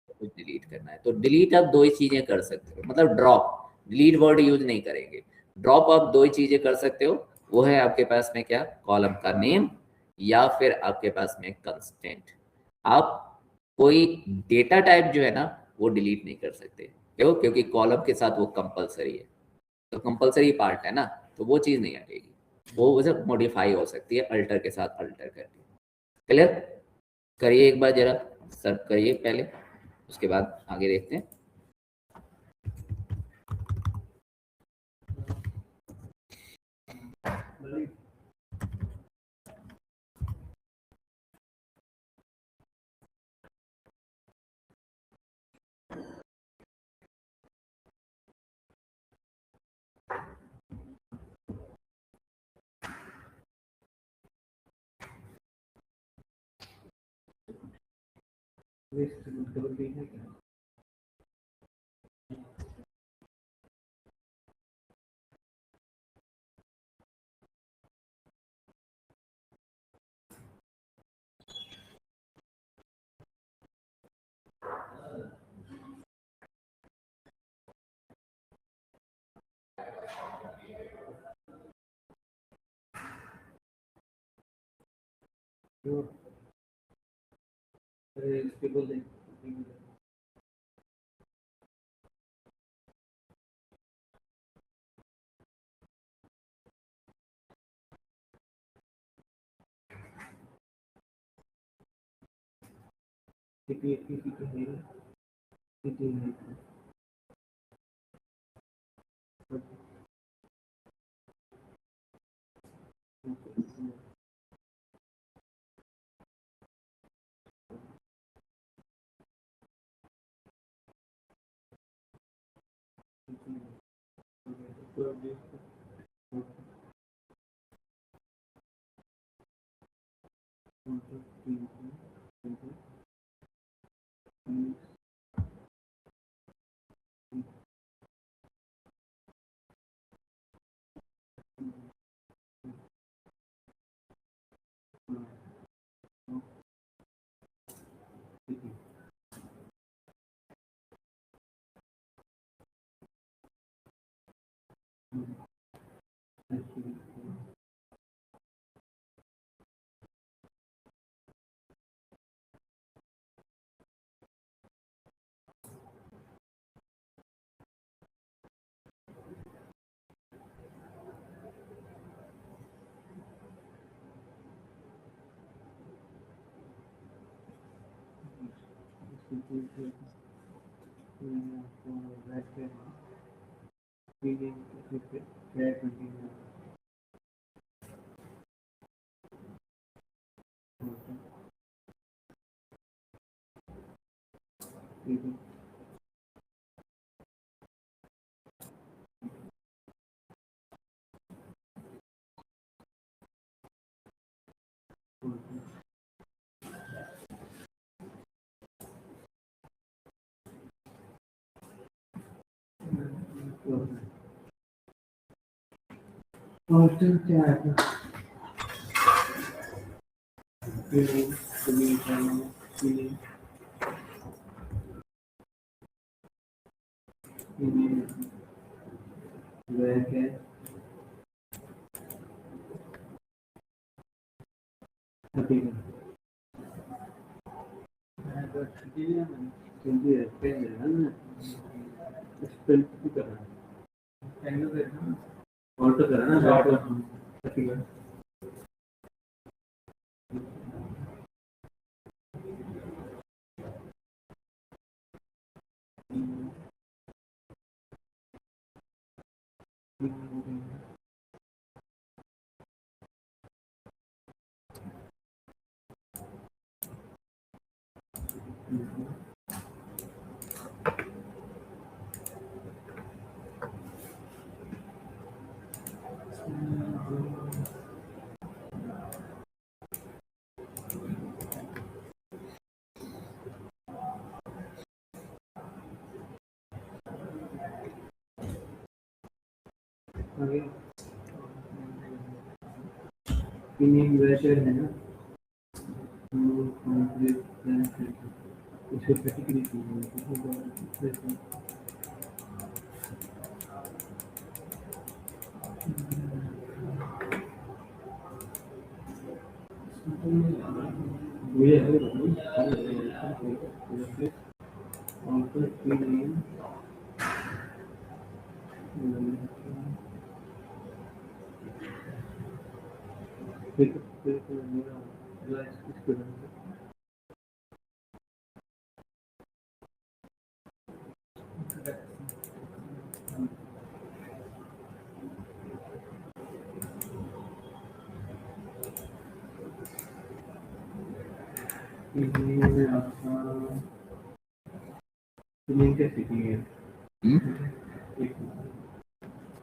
कुछ डिलीट करना है, तो डिलीट आप दो ही चीजें कर सकते हो, मतलब ड्रॉप, डिलीट वर्ड यूज नहीं करेंगे। ड्रॉप आप दो ही चीजें कर सकते हो, वो है आपके पास में क्या, कॉलम का नेम, या फिर आपके पास में कंस्टेंट। आप कोई डेटा टाइप जो है ना वो डिलीट नहीं कर सकते। क्यों? क्योंकि कॉलम के साथ वो कंपलसरी है, तो कंपलसरी पार्ट है ना, तो वो चीज नहीं हटेगी। वो वैसे मॉडिफाई हो सकती है अल्टर के साथ अल्टर करके। क्लियर? करिए एक बार जरा, सर्व करिए पहले, उसके बाद आगे देखते हैं।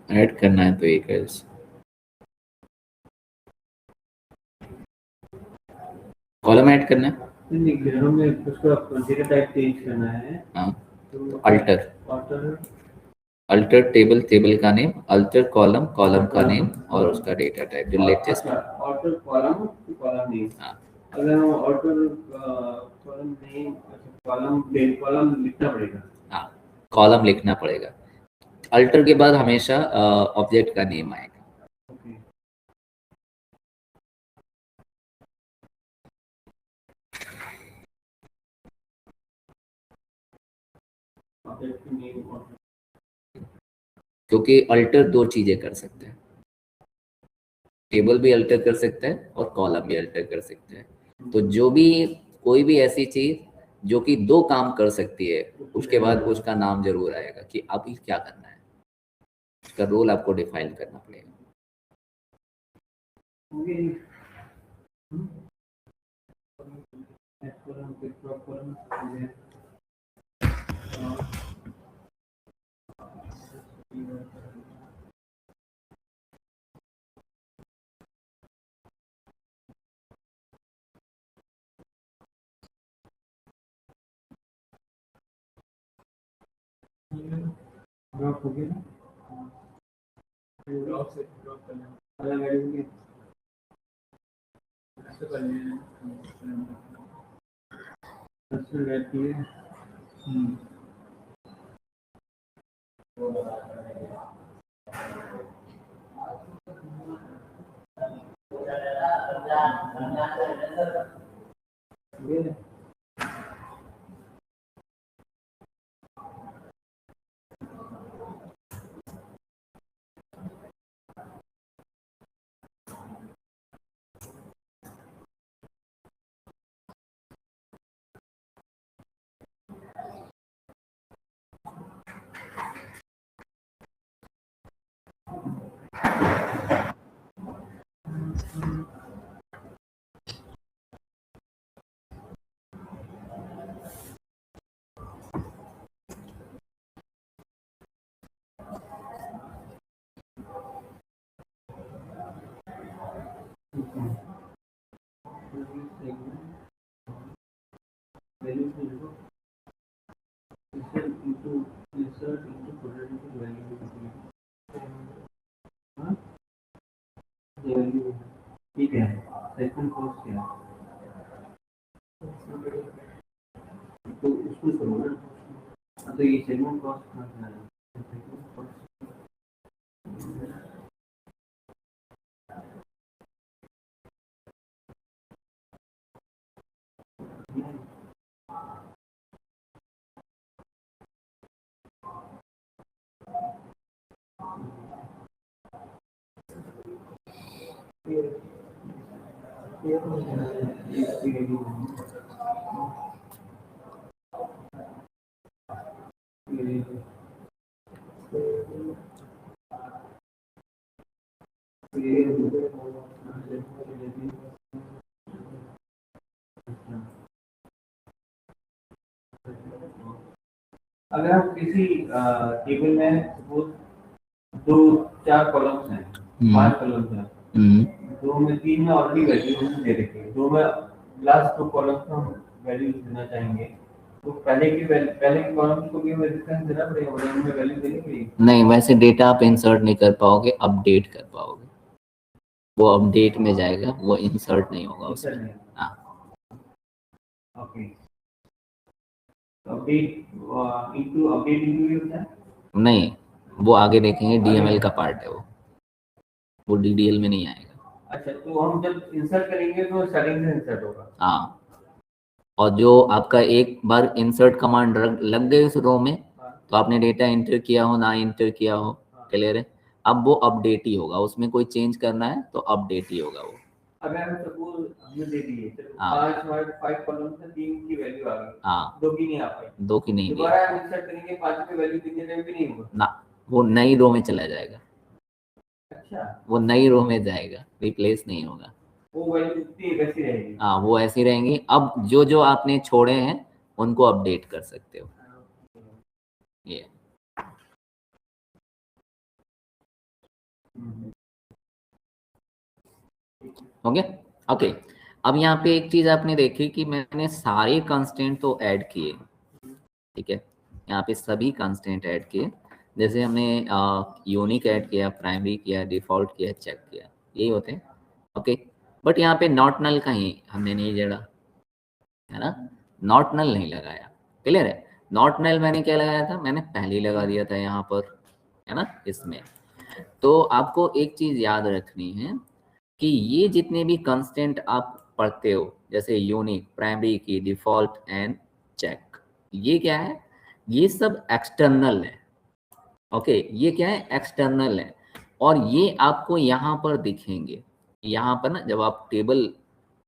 ऐड करना है तो एक है कॉलम ऐड करना है। हाँ, तो अल्टर टेबल, टेबल का नेम, अल्टर कॉलम, कॉलम का नेम और उसका डेटा टाइप जो लेटेस्ट है। Alter column name. हाँ, अगर हम ऑल्टर कॉलम नेम कॉलम लिखना पड़ेगा। हाँ, कॉलम लिखना पड़ेगा। अल्टर के बाद हमेशा ऑब्जेक्ट का नेम आएगा। क्योंकि अल्टर दो चीजें कर सकते हैं, टेबल भी अल्टर कर सकते हैं और कॉलम भी अल्टर कर सकते हैं। तो जो भी कोई भी ऐसी चीज जो कि दो काम कर सकती है, उसके बाद उसका नाम जरूर आएगा कि अब ये क्या करना है, उसका रोल आपको डिफाइन करना पड़ेगा। ड्रॉप हो गया, ड्रॉप से ड्रॉप करना अलग वेरिएबल ऐसे कर लेना ऐसे रहती है। ये ठीक है, सेकंड कॉस्ट क्या तो उसमें करो ना, तो ये सेकंड कॉस्ट क्या है, सेकंड कॉस्ट अगर हम किसी टेबल में सपोज 2-4 कॉलम्स हैं, 5 कॉलम्स हैं, 2 में 3 में ऑलरेडी वैल्यू दे रखी है, 2 में लास्ट 2 कॉलम्स में हम वैल्यू देना चाहेंगे, तो पहले के कॉलम्स को भी हमें रेफरेंस देना पड़ेगा, और उनमें वैल्यू देनी पड़ेगी। नहीं, वैसे डेटा आप इंसर्ट नहीं कर पाओगे, अपडेट कर पाओगे। वो अपडेट में जाएगा, वो इंसर्ट नहीं होगा उसमें। हाँ, okay, update into update into होता है? नहीं, वो आगे देखेंगे, डीएमएल का पार्ट है वो डीडीएल में नहीं आएगा। अच्छा, तो हम जब इंसर्ट करेंगे तो स्टार्टिंग से इंसर्ट होगा। हाँ, और जो आपका एक बार इंसर्ट कमांड लग गई उस रो में, तो आपने डेटा एंटर किया हो ना एंटर किया हो, क्लियर है, अब वो अपडेट ही होगा, उसमें कोई चेंज करना है तो अपडेट ही होगा वो। अगर हम सपोज हमने दे दिए, चलो हाँ। 5 कॉलम से 3 की वैल्यू आ गई, हाँ, 2 की नहीं आ पाई, 2 की नहीं दी, दोबारा हम इंसर्ट करेंगे 5 की वैल्यू देने में भी नहीं होगा ना, वो नई रो में चला जाएगा। अच्छा, वो नई रो में जाएगा, रिप्लेस नहीं होगा, वो वैल्यू इतनी वैसी रहेगी। हाँ, वो ऐसी रहेंगी। अब जो जो आपने छोड़े हैं उनको अपडेट कर सकते हो, ये। हो गया, ओके। अब यहाँ पे एक चीज आपने देखी कि मैंने सारे कंस्टेंट तो ऐड किए, ठीक है, यहाँ पे सभी कंस्टेंट ऐड किए, जैसे हमने यूनिक ऐड किया, प्राइमरी किया, डिफॉल्ट किया, चेक किया, यही होते हैं, ओके। बट यहाँ पे नॉट नल कहीं हमने नहीं जोड़ा, है ना, नॉट नल नहीं लगाया, क्लियर है। नॉट नल मैंने क्या लगाया था, मैंने पहले ही लगा दिया था यहाँ पर, है ना, इसमें। तो आपको एक चीज याद रखनी है कि ये जितने भी कंस्टेंट आप पढ़ते हो, जैसे यूनिक, प्राइमरी की, डिफॉल्ट एंड चेक, ये क्या है, ये सब एक्सटर्नल है, ओके, ये क्या है, एक्सटर्नल है, और ये आपको यहाँ पर दिखेंगे, यहाँ पर ना, जब आप टेबल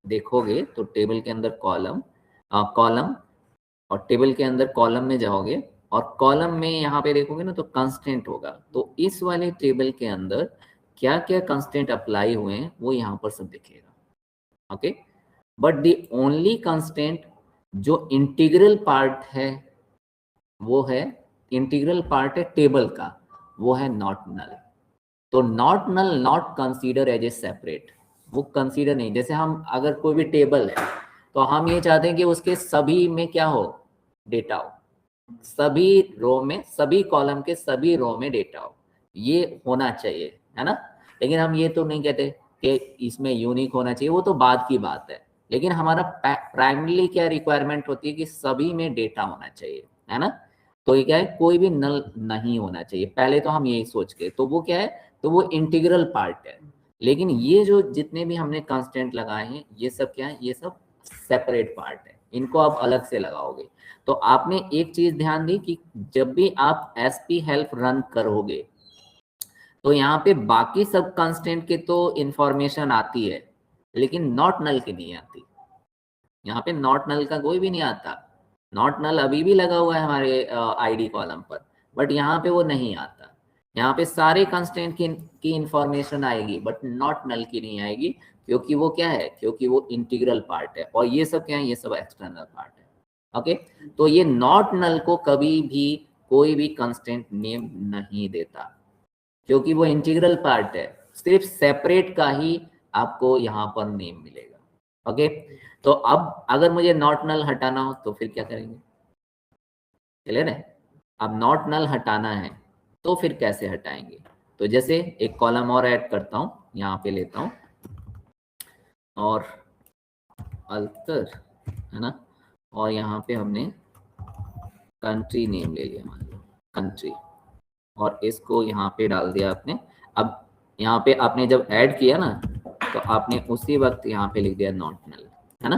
देखोगे तो टेबल के अंदर कॉलम और टेबल के अंदर कॉलम में जाओगे और कॉलम में यहाँ पे देखोगे ना तो कंस्टेंट होगा, तो इस वाले टेबल के अंदर क्या क्या कंस्टेंट अप्लाई हुए हैं वो यहाँ पर सब दिखेगा, okay. But the only constraint जो इंटीग्रल पार्ट है, वो है इंटीग्रल पार्ट है टेबल का, वो है नॉट नल। तो not null not consider as a separate, वो कंसीडर नहीं, जैसे हम अगर कोई भी टेबल है तो हम ये चाहते हैं कि उसके सभी में क्या हो, डेटा हो, सभी रो में, सभी कॉलम के सभी रो में डेटा हो, ये होना चाहिए, है ना। लेकिन हम ये तो नहीं कहते कि इसमें यूनिक होना चाहिए, वो तो बाद की बात है। लेकिन हमारा प्राइमरीली क्या रिक्वायरमेंट होती है कि सभी में डेटा होना चाहिए, है ना। तो ये क्या है, कोई भी नल नहीं होना चाहिए, पहले तो हम यही सोच के, तो वो क्या है, तो वो इंटीग्रल पार्ट है। लेकिन ये जो जितने भी हमने कांस्टेंट लगाए हैं, ये सब क्या है, ये सब सेपरेट पार्ट है, इनको आप अलग से लगाओगे। तो आपने एक चीज ध्यान दी कि जब भी आप एसपी हेल्प रन करोगे तो यहाँ पे बाकी सब कांस्टेंट के तो इंफॉर्मेशन आती है, लेकिन नॉट नल की नहीं आती। यहाँ पे नॉट नल का कोई भी नहीं आता। नॉट नल अभी भी लगा हुआ है हमारे आईडी कॉलम पर, बट यहाँ पे वो नहीं आता। यहाँ पे सारे कंस्टेंट की इंफॉर्मेशन आएगी, बट नॉट नल की नहीं आएगी, क्योंकि वो क्या है, क्योंकि वो इंटीग्रल पार्ट है, और ये सब क्या है, ये सब एक्सटर्नल पार्ट है। ओके, तो ये नॉट नल को कभी भी कोई भी कंस्टेंट नेम नहीं देता, क्योंकि वो इंटीग्रल पार्ट है, सिर्फ सेपरेट का ही आपको यहाँ पर नेम मिलेगा। ओके, तो अब अगर मुझे नॉट नल हटाना हो तो फिर क्या करेंगे, क्लियर है। अब नॉट नल हटाना है तो फिर कैसे हटाएंगे, तो जैसे एक कॉलम और ऐड करता हूँ, यहाँ पे लेता हूँ और अल्टर, है ना, और यहाँ पे हमने कंट्री नेम ले लिया, मान लो कंट्री, और इसको यहाँ पे डाल दिया आपने। अब यहाँ पे आपने जब ऐड किया ना, तो आपने उसी वक्त यहाँ पे लिख दिया नॉट नल, है ना।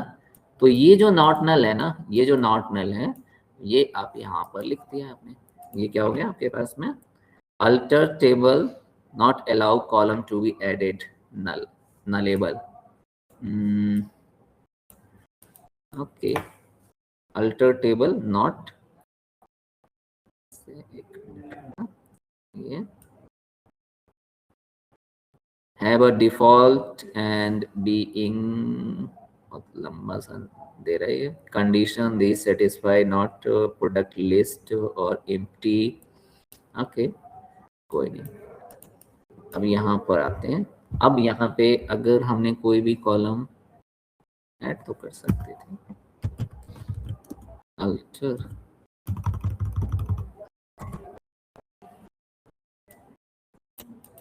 तो ये जो नॉट नल है ना, ये जो नॉट नल है, ये आप यहाँ पर लिख दिया आपने। ये क्या हो गया आपके पास में, alter table not allow column to be added null, nullable. Okay, alter table not, ये have a default and being, लंबा सा दे रहा है, condition they satisfy not product list और एम्प्टी। ओके, कोई नहीं। अब यहाँ पर आते हैं। अब यहाँ पे अगर हमने कोई भी कॉलम ऐड तो कर सकते थे, अल्टर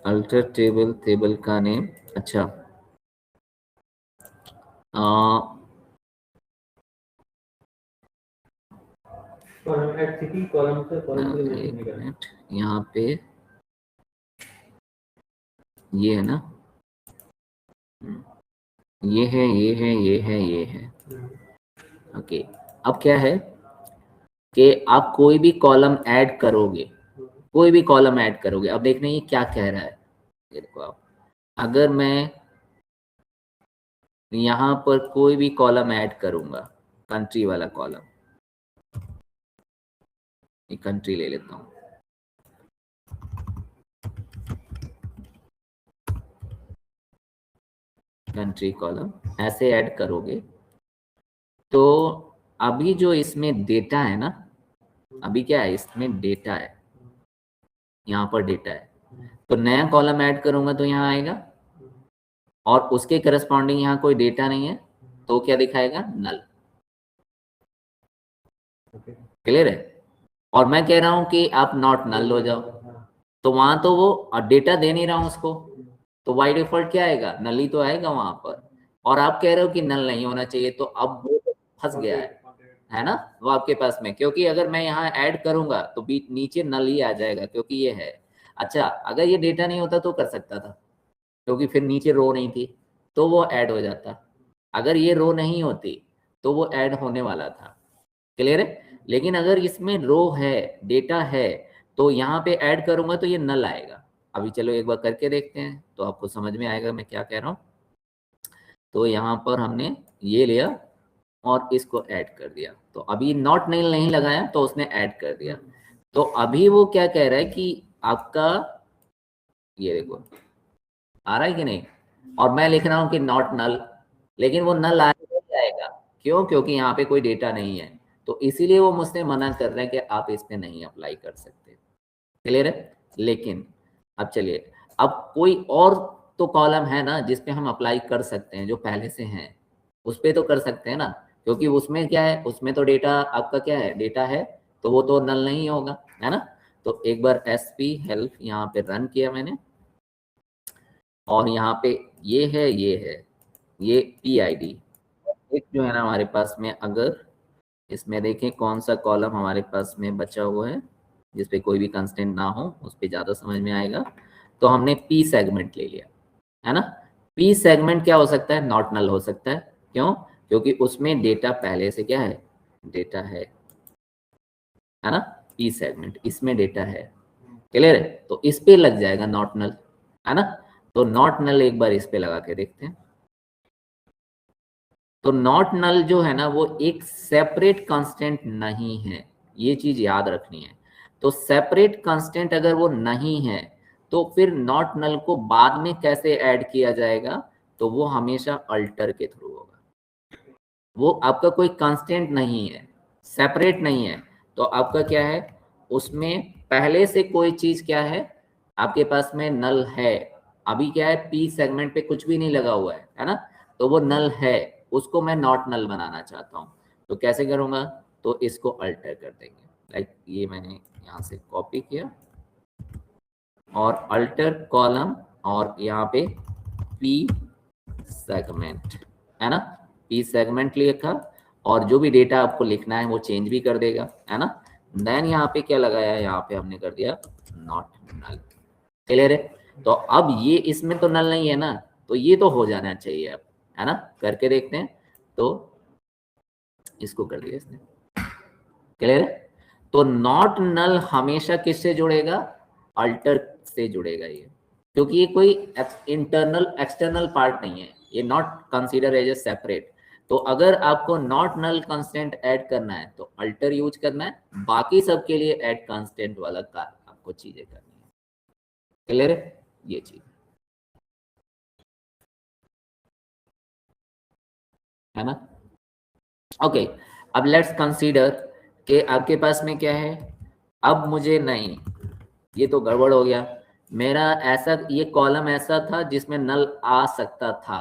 अल्टर टेबल, टेबल का नेम, अच्छा यहाँ पे ये है ना, ये है, ये है, ये है, ये है। ओके, अब क्या है कि आप कोई भी कॉलम ऐड करोगे, कोई भी कॉलम ऐड करोगे, अब देखना ये क्या कह रहा है। ये देखो आप, अगर मैं यहाँ पर कोई भी कॉलम ऐड करूंगा, कंट्री वाला कॉलम, ये कंट्री ले लेता हूँ, कंट्री कॉलम ऐसे ऐड करोगे, तो अभी जो इसमें डेटा है ना, अभी क्या है, इसमें डेटा है, यहाँ पर डेटा है, तो नया कॉलम ऐड करूंगा तो यहाँ आएगा, और उसके करस्पॉन्डिंग यहाँ कोई डेटा नहीं है, तो क्या दिखाएगा, नल। क्लियर है। और मैं कह रहा हूं कि आप नॉट नल हो जाओ, तो वहां तो वो डेटा दे नहीं रहा हूं उसको, तो बाय डिफॉल्ट क्या आएगा, नल ही तो आएगा वहां पर। और आप कह रहे हो कि नल नहीं होना चाहिए, तो अब वो फंस गया है ना, वो आपके पास में, क्योंकि अगर मैं यहाँ ऐड करूंगा तो बीच नीचे नल ही आ जाएगा, क्योंकि ये है। अच्छा, अगर ये डेटा नहीं होता तो कर सकता था, क्योंकि फिर नीचे रो नहीं थी, तो वो ऐड हो जाता। अगर ये रो नहीं होती तो वो ऐड होने वाला था। क्लियर है। लेकिन अगर इसमें रो है, डेटा है, तो यहाँ पे ऐड करूंगा तो ये नल आएगा। अभी चलो एक बार करके देखते हैं, तो आपको समझ में आएगा मैं क्या कह रहा हूँ। तो यहाँ पर हमने ये लिया और इसको ऐड कर दिया, तो अभी नॉट नहीं लगाया, तो उसने ऐड कर दिया। तो अभी वो क्या कह रहा है कि आपका, ये देखो आ रहा है कि नहीं, और मैं लिख रहा हूँ कि नॉट नल, लेकिन वो नल आएगा ही आएगा। क्यों, क्योंकि यहाँ पे कोई डेटा नहीं है, तो इसीलिए वो मुझसे मना कर रहे हैं कि आप इस पे नहीं अप्लाई कर सकते। क्लियर है। लेकिन अब चलिए, अब कोई और तो कॉलम है ना जिसपे हम अप्लाई कर सकते हैं, जो पहले से हैं उस पे तो कर सकते हैं ना, क्योंकि उसमें क्या है, उसमें तो डेटा आपका क्या है, डेटा है, तो वो तो नल नहीं होगा, है ना। तो एक बार SP हेल्प यहाँ पे रन किया मैंने, और यहाँ पे ये है ये PID। एक जो है ना हमारे पास में, अगर इसमें देखें कौन सा कॉलम हमारे पास में बचा हुआ है जिसपे कोई भी कंस्टेंट ना हो, उस पर ज्यादा समझ में आएगा। तो हमने P सेगमेंट ले लिया, है ना। P सेगमेंट क्या हो सकता है, नॉट नल हो सकता है। क्यों? क्योंकि उसमें डेटा पहले से क्या है, डेटा है ना। P सेगमेंट, इसमें डेटा है, क्लियर है। तो इस पे लग जाएगा नॉट नल, है ना। तो नॉट नल एक बार इस पे लगा के देखते हैं। तो नॉट नल जो है ना वो एक सेपरेट कांस्टेंट नहीं है, ये चीज याद रखनी है। तो सेपरेट कांस्टेंट अगर वो नहीं है तो फिर नॉट नल को बाद में कैसे ऐड किया जाएगा, तो वो हमेशा अल्टर के थ्रू होगा। वो आपका कोई कांस्टेंट नहीं है, सेपरेट नहीं है, तो आपका क्या है, उसमें पहले से कोई चीज क्या है, आपके पास में नल है। अभी क्या है, P सेगमेंट पे कुछ भी नहीं लगा हुआ है ना, तो वो नल है, उसको मैं नॉट नल बनाना चाहता हूँ। तो कैसे करूंगा, तो इसको अल्टर कर देंगे। लाइक ये मैंने यहाँ से कॉपी किया और अल्टर कॉलम, और यहाँ पे P सेगमेंट, है ना। P सेगमेंट लिखा, और जो भी डेटा आपको लिखना है वो चेंज भी कर देगा, है ना। देन यहाँ पे क्या लगाया, यहाँ पे हमने कर दिया नॉट नल, क्लियर है। तो अब ये इसमें तो नल नहीं है ना, तो ये तो हो जाना चाहिए अब, है ना। करके देखते हैं, तो इसको कर दिया इसने, क्लियर है। तो नॉट नल हमेशा किससे जुड़ेगा, अल्टर से जुड़ेगा ये, क्योंकि ये कोई इंटरनल एक्सटर्नल पार्ट नहीं है, ये not consider as a separate. तो अगर आपको नॉट नल कांस्टेंट ऐड करना है तो अल्टर यूज करना है, बाकी सबके लिए ऐड कांस्टेंट वाला आपको चीजें करनी है, क्लियर है ये चीज, है ना। ओके, अब लेट्स कंसीडर कि आपके पास में क्या है। अब मुझे नहीं, ये तो गड़बड़ हो गया मेरा, ऐसा ये कॉलम ऐसा था जिसमें नल आ सकता था,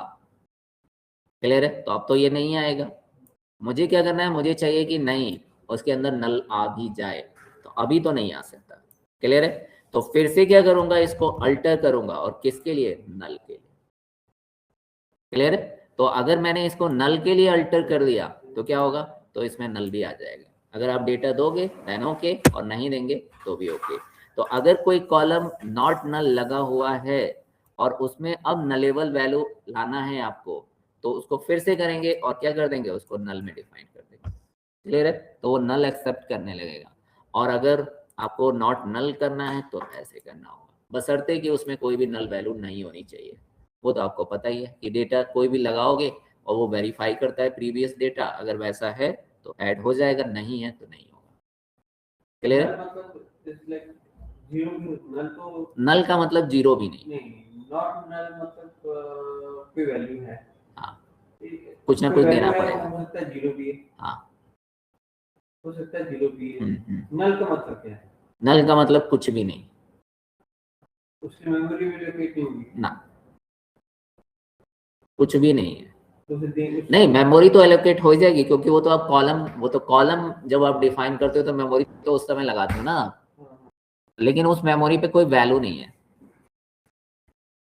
क्लियर है। तो अब तो ये नहीं आएगा, मुझे क्या करना है, मुझे चाहिए कि नहीं उसके अंदर नल आ भी जाए, तो अभी तो नहीं आ सकता, क्लियर है। तो फिर से क्या करूंगा, इसको अल्टर करूंगा, और किसके लिए, नल के लिए, क्लियर है। तो अगर मैंने इसको नल के लिए अल्टर कर दिया तो क्या होगा, तो इसमें नल भी आ जाएगा। अगर आप डेटा दोगे देन ओके, और नहीं देंगे तो भी ओके। तो अगर कोई कॉलम नॉट नल लगा हुआ है और उसमें अब नलेबल वैल्यू लाना है आपको, तो उसको फिर से करेंगे और क्या कर देंगे, उसको नल में डिफाइन कर देंगे, क्लियर है। तो वो नल एक्सेप्ट करने लगेगा। और अगर आपको नॉट नल करना है तो ऐसे करना होगा, बशर्ते कि उसमें कोई भी नल वैल्यू नहीं होनी चाहिए। वो तो आपको पता ही है कि डेटा कोई भी लगाओगे और वो वेरीफाई करता है प्रीवियस डेटा, अगर वैसा है तो ऐड हो जाएगा, नहीं है तो नहीं होगा, क्लियर है। नल का मतलब जीरो भी नहीं, नॉट नल मतलब कोई वैल्यू है, हाँ कुछ ना कुछ देना पड़ेगा, हो सकता है जीरो भी है, हाँ हो सकता है जीरो भी है। नल का मतलब क्या है, नल का मतलब कुछ भी नहीं, उसकी मेमोरी में लोकेट नहीं होगी ना, कुछ भी नहीं है। तो फिर नहीं, मेमोरी तो एलोकेट हो जाएगी, क्योंकि वो तो आप कॉलम, वो तो कॉलम जब आप डिफाइन करते हो तो मेमोरी तो उस समय लगाते हो ना, लेकिन उस मेमोरी पे कोई वैल्यू नहीं है।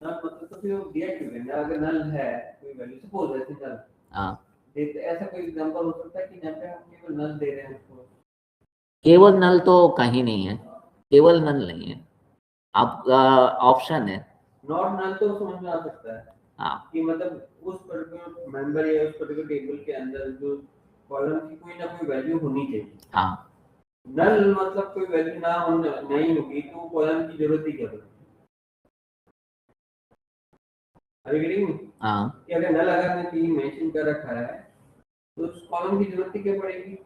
मतलब तो फिर वो दिया क्यों है, अगर नल है कोई वैल्यू, सपोज ऐसे नल, हाँ ऐसा कोई एग्जांपल हो सकता है कि जहाँ पे हम केवल नल दे रहे हैं उसको, केवल नल तो कहीं नहीं है, केवल नल नहीं है, आपका ऑप्शन है। नॉट नल तो समझ में आ सकता है, हाँ कि मतलब उस पर्टिकुलर मेंबर या उस पर्टिकुलर टेबल के अंदर जो कॉलम की कोई ना कोई वैल्यू होनी चाहिए। हाँ, नल मतलब कोई वैल्यू ना होने नहीं होगी तो कॉलम की जरूरत ही क्या पड़ेगी, अभी गेटिंग हाँ कि अगर नल अगर हमने तीन मेंशन कर रखा है तो उस कॉलम की जरूरत ही क्या पड़ेगी।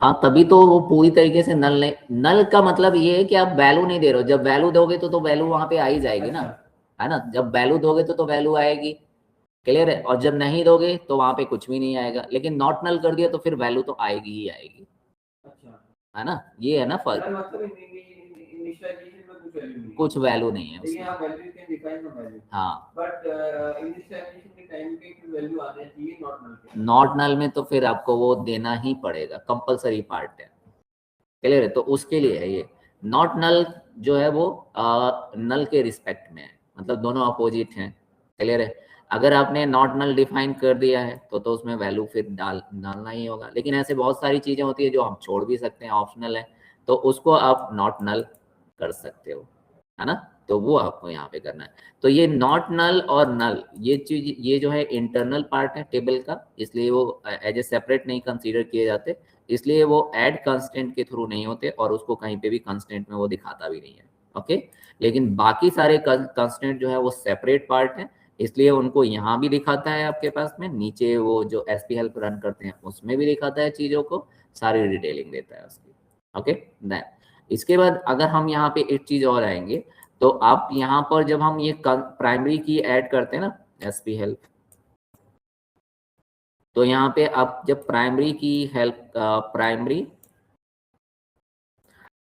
हाँ, तभी तो वो पूरी तरीके से नल नहीं, नल का मतलब ये है कि आप वैल्यू नहीं दे रहे हो, जब वैल्यू दोगे तो वैल्यू वहां पे आ ही जाएगी ना, है ना। जब वैल्यू दोगे तो वैल्यू आएगी, क्लियर है। और जब नहीं दोगे तो वहां पे कुछ भी नहीं आएगा, लेकिन नॉट नल कर दिया तो फिर वैल्यू तो आएगी ही आएगी, अच्छा, है ना। ये है ना फर्क, मतलब इनिशियलाइजेशन में कुछ वैल्यू नहीं, कुछ वैल्यू नहीं है लेकिन उसमें। आप value can define the value, हाँ, बट इनिशियलाइजेशन के टाइम पे कोई वैल्यू आना चाहिए नॉट नल के, नॉट नल में तो फिर आपको वो देना ही पड़ेगा, कंपलसरी पार्ट है, क्लियर है? तो उसके लिए है ये नॉट नल जो है वो नल के रिस्पेक्ट में है, मतलब दोनों अपोजिट हैं। क्लियर है? अगर आपने नॉट नल डिफाइन कर दिया है तो उसमें वैल्यू फिर डालना ही होगा, लेकिन ऐसे बहुत सारी चीजें होती है जो हम छोड़ भी सकते हैं, ऑप्शनल है, तो उसको आप नॉट नल कर सकते हो, है ना? तो वो आपको यहाँ पे करना है। तो ये नॉट नल और नल ये चीज, ये जो है इंटरनल पार्ट है टेबल का, इसलिए वो एज ए सेपरेट नहीं कंसीडर किए जाते, इसलिए वो ऐड कंस्टेंट के थ्रू नहीं होते और उसको कहीं पे भी कंस्टेंट में वो दिखाता भी नहीं है। ओके, लेकिन बाकी सारे कंस्टेंट जो है वो सेपरेट पार्ट है, इसलिए उनको यहाँ भी दिखाता है आपके पास में, नीचे वो जो एसपी हेल्प रन करते हैं उसमें भी दिखाता है, चीजों को सारी डिटेलिंग देता है उसकी। ओके, देन इसके बाद अगर हम यहाँ पे एक चीज और आएंगे, तो आप यहाँ पर जब हम ये प्राइमरी की ऐड करते हैं ना एसपी हेल्प, तो यहाँ पे आप जब प्राइमरी की हेल्प प्राइमरी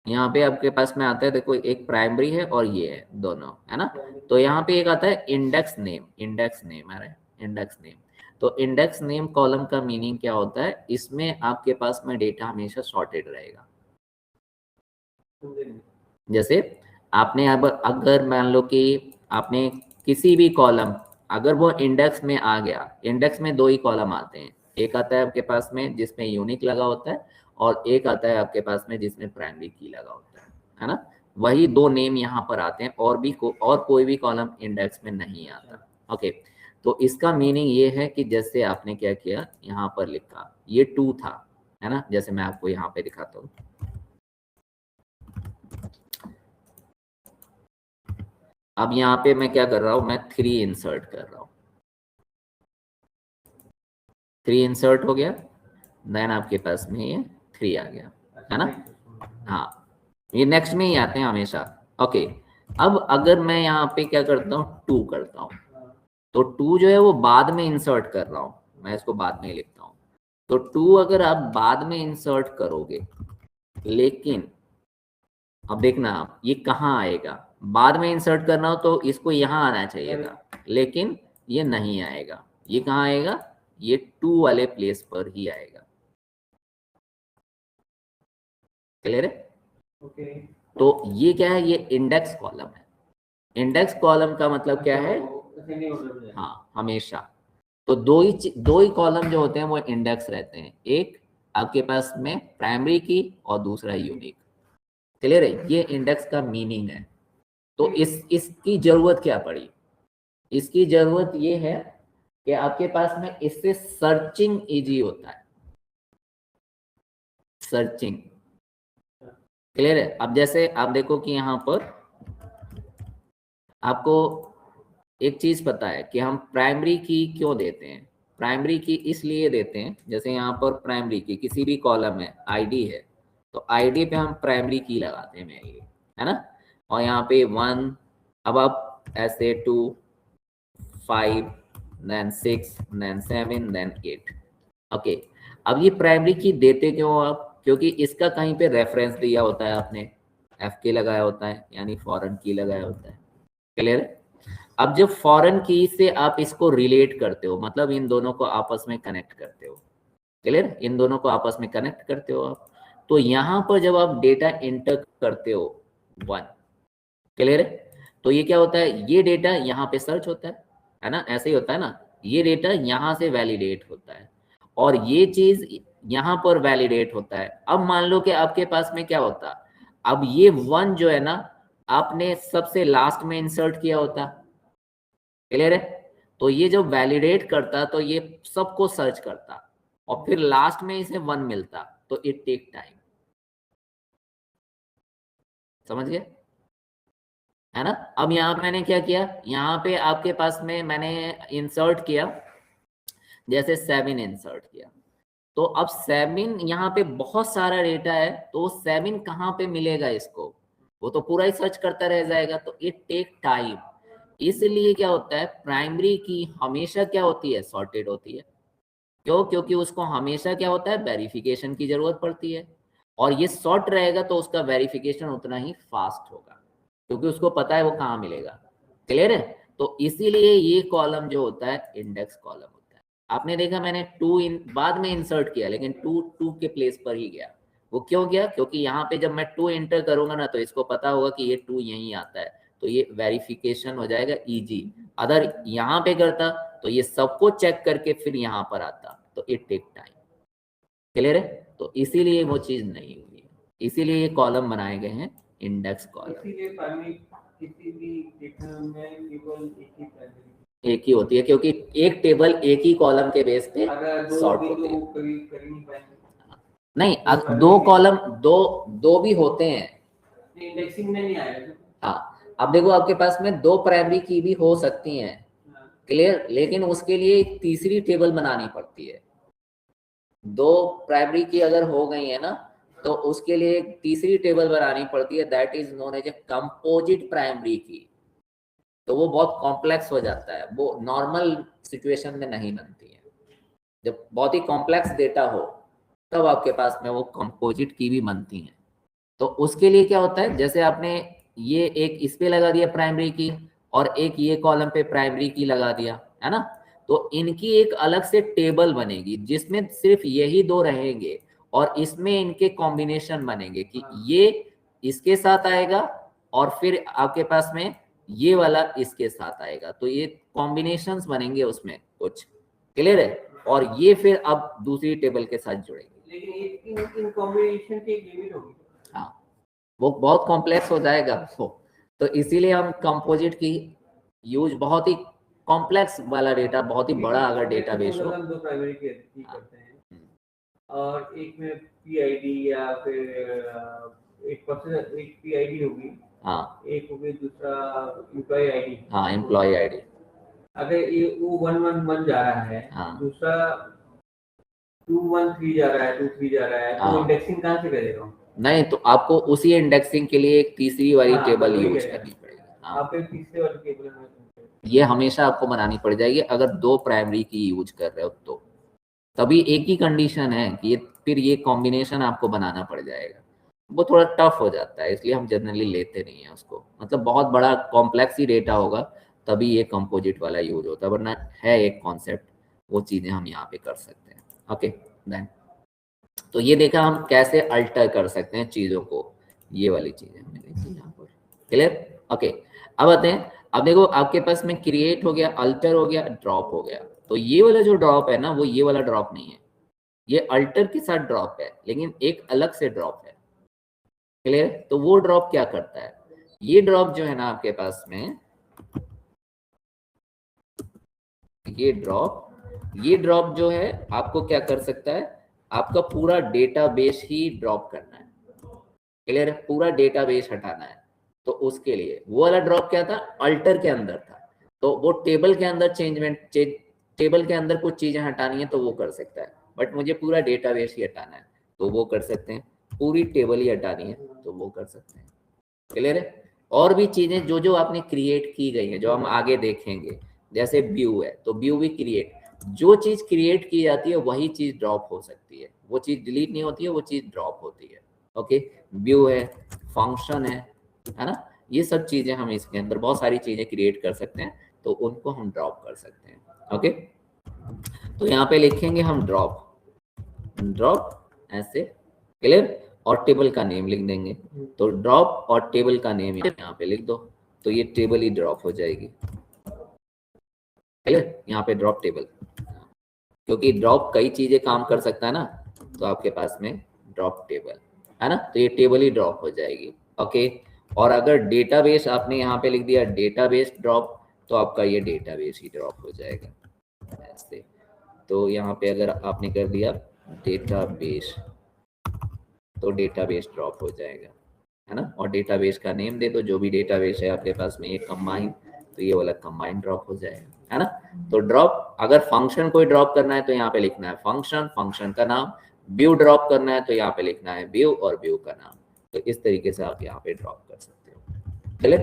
यहाँ पे आपके पास में आता है, देखो एक प्राइमरी है और ये है दोनों, है ना? तो यहाँ पे एक आता है इंडेक्स नेम, इंडेक्स नेम है, इंडेक्स नेम। तो इंडेक्स नेम कॉलम का मीनिंग क्या होता है, इसमें आपके पास में डेटा हमेशा सॉर्टेड रहेगा। जैसे आपने अब अगर मान लो कि आपने किसी भी कॉलम, अगर वो इंडेक्स में आ गया, इंडेक्स में दो ही कॉलम आते हैं, एक आता है आपके पास में जिसमें यूनिक लगा होता है और एक आता है आपके पास में जिसमें प्राइमरी की लगा होता है ना? वही दो नेम यहाँ पर आते हैं, और भी और कोई भी कॉलम इंडेक्स में नहीं आता। ओके, तो इसका मीनिंग ये है कि जैसे आपने क्या किया, यहाँ पर लिखा ये 2 था, है ना? जैसे मैं आपको यहाँ पे दिखाता हूँ, अब यहाँ पे मैं क्या कर रहा हूँ, मैं 3 इंसर्ट कर रहा हूँ, 3 इंसर्ट हो गया, देन आपके पास में ये 3 आ गया, है ना? हाँ, ये नेक्स्ट में ही आते हैं हमेशा। ओके, अब अगर मैं यहाँ पे क्या करता हूँ, 2 करता हूँ, तो 2 जो है वो बाद में इंसर्ट कर रहा हूँ, मैं इसको बाद में ही लिखता हूँ। तो 2 अगर आप बाद में इंसर्ट करोगे, लेकिन अब देखना आप ये कहाँ आएगा, बाद में इंसर्ट करना हो तो इसको यहाँ आना चाहिए था, लेकिन ये नहीं आएगा, ये कहाँ आएगा, ये 2 वाले प्लेस पर ही आएगा। क्लियर है? ओके, तो ये क्या है, ये इंडेक्स कॉलम है। इंडेक्स कॉलम का मतलब क्या है, हाँ हमेशा तो दो ही कॉलम जो होते हैं वो इंडेक्स रहते हैं, एक आपके पास में प्राइमरी की और दूसरा यूनिक। क्लियर है? ये इंडेक्स का मीनिंग है। तो इसकी जरूरत क्या पड़ी, इसकी जरूरत ये है कि आपके पास में इससे सर्चिंग इजी होता है, सर्चिंग। क्लियर है? अब जैसे आप देखो कि यहाँ पर आपको एक चीज पता है कि हम प्राइमरी की क्यों देते हैं, प्राइमरी की इसलिए देते हैं, जैसे यहाँ पर प्राइमरी की किसी भी कॉलम में आईडी है, तो आईडी पे हम प्राइमरी की लगाते हैं मेरे लिए, है ना? और यहाँ पे 1, अब आप ऐसे 2, 5, then 6, then 7, then 8। ओके, अब ये प्राइमरी की देते क्यों आप, क्योंकि इसका कहीं पे रेफरेंस दिया होता है आपने, एफ के लगाया होता है, यानी फॉरेन की लगाया होता है। क्लियर है? अब जब फॉरेन की से आप इसको रिलेट करते हो, मतलब इन दोनों को आपस में कनेक्ट करते हो, क्लियर, इन दोनों को आपस में कनेक्ट करते हो आप, तो यहाँ पर जब आप डेटा एंटर करते हो 1, क्लियर है, तो ये क्या होता है, ये डेटा यहाँ पे सर्च होता है ना? ऐसे ही होता है ना, ये डेटा यहाँ से वैलिडेट होता है और ये चीज यहाँ पर वैलिडेट होता है। अब मान लो कि आपके पास में क्या होता, अब ये 1 जो है ना आपने सबसे लास्ट में इंसर्ट किया होता, क्लियर है? तो ये जब वैलिडेट करता तो ये सबको सर्च करता और फिर लास्ट में इसे 1 मिलता, तो इट टेक टाइम। समझ गए, है ना? अब यहाँ पे मैंने क्या किया, यहाँ पे आपके पास में मैंने इंसर्ट किया, जैसे 7 इंसर्ट किया, तो अब 7 यहाँ पे बहुत सारा डेटा है, तो 7 कहाँ पे मिलेगा इसको, वो तो पूरा ही सर्च करता रह जाएगा, तो इट टेक टाइम। इसलिए क्या होता है, प्राइमरी की हमेशा क्या होती है, सॉर्टेड होती है। क्यों? क्योंकि उसको हमेशा क्या होता है, वेरिफिकेशन की जरूरत पड़ती है, और ये सॉर्ट रहेगा तो उसका वेरिफिकेशन उतना ही फास्ट होगा, क्योंकि उसको पता है वो कहाँ मिलेगा। क्लियर है? तो इसीलिए ये कॉलम जो होता है इंडेक्स कॉलम होता है। आपने देखा मैंने 2 बाद में इंसर्ट किया, लेकिन 2 के प्लेस पर ही गया, वो क्यों गया? क्योंकि यहाँ पे जब मैं 2 एंटर करूंगा ना तो इसको पता होगा कि ये 2 यहीं आता है, तो ये वेरिफिकेशन हो जाएगा इजी। अगर यहाँ पे करता तो ये सबको चेक करके फिर यहाँ पर आता, तो इट टेक टाइम। क्लियर है? तो इसीलिए वो चीज नहीं हुई है, इसीलिए ये कॉलम बनाए गए हैं इंडेक्स कॉलम। इसीलिए प्राइमरी किसी भी टेबल में केवल एक ही प्राइमरी एक ही होती है, क्योंकि एक टेबल एक ही कॉलम के बेस पे सॉर्ट होती है। कर नहीं पाएंगे। नहीं, दो कॉलम दो भी होते हैं, इंडेक्सिंग में नहीं आएगा। हाँ, अब देखो आपके पास में 2 प्राइमरी की भी हो सकती हैं, क्लियर, लेकिन उसके लिए एक तीसरी टेबल बनानी पड़ती है। 2 प्राइमरी की अगर हो गई है ना तो उसके लिए एक तीसरी टेबल बनानी पड़ती है, that is known as a composite primary key. तो वो बहुत कॉम्प्लेक्स हो जाता है, वो नॉर्मल सिचुएशन में नहीं बनती है। जब बहुत ही कॉम्प्लेक्स डेटा हो तब आपके पास में वो कंपोजिट की भी बनती हैं। तो उसके लिए क्या होता है, जैसे आपने ये एक इस पे लगा दिया प्राइमरी की और एक ये कॉलम पे प्राइमरी की लगा दिया, है ना, तो इनकी एक अलग से टेबल बनेगी जिसमें सिर्फ यही 2 रहेंगे और इसमें इनके कॉम्बिनेशन बनेंगे कि ये इसके साथ आएगा और फिर आपके पास में ये वाला इसके साथ आएगा, तो ये कॉम्बिनेशंस बनेंगे उसमें कुछ। क्लियर है? और ये फिर अब दूसरी टेबल के साथ जुड़ेंगे। लेकिन इन कॉम्बिनेशन की एक लिमिट होगी। हाँ, वो बहुत कॉम्प्लेक्स हो जाएगा वो, तो इसीलिए हम कंपोजिट की यूज बहुत ही कॉम्प्लेक्स वाला डेटा, बहुत ही बड़ा अगर डेटाबेस हो। हम 2 प्राइमरी की करते हैं और एक में पीआईडी या फिर एक पीआईडी होगी, हाँ, एक होगी दूसरा एम्प्लॉय आईडी। हाँ, एम्प्लॉय आईडी। अगर ये वो 111 जा रहा है, हाँ, दूसरा 213 जा रहा है, 23 जा रहा है, तो हाँ, इंडेक्सिंग कहाँ से करेगा? नहीं तो आपको उसी इंडेक्सिंग के लिए एक तीसरी वाली हाँ, टेबल वही यूज करेगा। करनी पड़ेगी। हाँ, आप एक तीसरे वाली टेबल में ये हमेशा आपको बनानी पड़ जाएगी अगर 2 प्राइमरी की यूज कर रहे हो तो, तभी एक ही कंडीशन है कि फिर ये कॉम्बिनेशन आपको बनाना पड़ जाएगा। वो थोड़ा टफ हो जाता है, इसलिए हम जनरली लेते नहीं है उसको, मतलब बहुत बड़ा कॉम्प्लेक्स ही डेटा होगा तभी ये कंपोजिट वाला यूज होता है, वरना है एक कॉन्सेप्ट, वो चीजें हम यहाँ पे कर सकते हैं। ओके देन, तो ये देखा हम कैसे अल्टर कर सकते हैं चीजों को, ये वाली चीजें हमने देखी यहाँ पर। क्लियर? ओके, अब आते हैं, अब देखो आपके पास में क्रिएट हो गया, अल्टर हो गया, ड्रॉप हो गया। तो ये वाला जो ड्रॉप है ना वो ये वाला ड्रॉप नहीं है, ये अल्टर के साथ ड्रॉप है लेकिन एक अलग से ड्रॉप है। क्लियर? तो वो ड्रॉप क्या करता है, ये ड्रॉप जो है ना आपके पास में, ये ड्रॉप जो है आपको क्या कर सकता है, आपका पूरा डेटाबेस ही ड्रॉप करना है। क्लियर है? पूरा डेटाबेस हटाना है, तो उसके लिए वो वाला ड्रॉप क्या था, अल्टर के अंदर था, तो वो टेबल के अंदर टेबल के अंदर कुछ चीजें हटानी है तो वो कर सकता है, बट मुझे पूरा डेटाबेस ही हटाना है तो वो कर सकते हैं, पूरी टेबल ही हटानी है तो वो कर सकते हैं। क्लियर है? और भी चीजें जो जो आपने क्रिएट की गई है जो हम आगे देखेंगे, जैसे व्यू है तो व्यू भी क्रिएट, जो चीज क्रिएट की जाती है वही चीज ड्रॉप हो सकती है, वो चीज डिलीट नहीं होती है, वो चीज ड्रॉप होती है। ओके, व्यू है, फंक्शन है ना, ये सब चीजें हम इसके अंदर बहुत सारी चीजें क्रिएट कर सकते हैं तो उनको हम ड्रॉप कर सकते हैं। ओके, तो यहाँ पे लिखेंगे हम ड्रॉप ऐसे। क्लियर? और टेबल का नेम लिख देंगे, तो ड्रॉप और टेबल का नेम यहाँ पे लिख दो तो ये टेबल ही ड्रॉप हो जाएगी। क्लियर? यहाँ पे ड्रॉप टेबल, क्योंकि ड्रॉप कई चीजें काम कर सकता है ना, तो आपके पास में ड्रॉप टेबल है ना, तो ये टेबल ही ड्रॉप हो जाएगी। ओके, और अगर डेटाबेस आपने यहाँ पे लिख दिया डेटाबेस ड्रॉप, तो आपका ये डेटाबेस ही ड्रॉप हो जाएगा ऐसे। तो यहाँ पे अगर आपने कर दिया डेटाबेस तो डेटाबेस ड्रॉप हो जाएगा, है ना, और डेटाबेस का नेम दे दो जो भी डेटाबेस है आपके पास में, ये कंबाइन, तो ये वाला कंबाइन ड्रॉप हो जाएगा, है ना। तो ड्रॉप, अगर फंक्शन कोई ड्रॉप करना है तो यहाँ पे लिखना है फंक्शन का नाम, व्यू ड्रॉप करना है तो यहाँ पे लिखना है व्यू और व्यू का नाम, तो इस तरीके से आप यहाँ पे ड्रॉप कर सकते हो। क्लियर?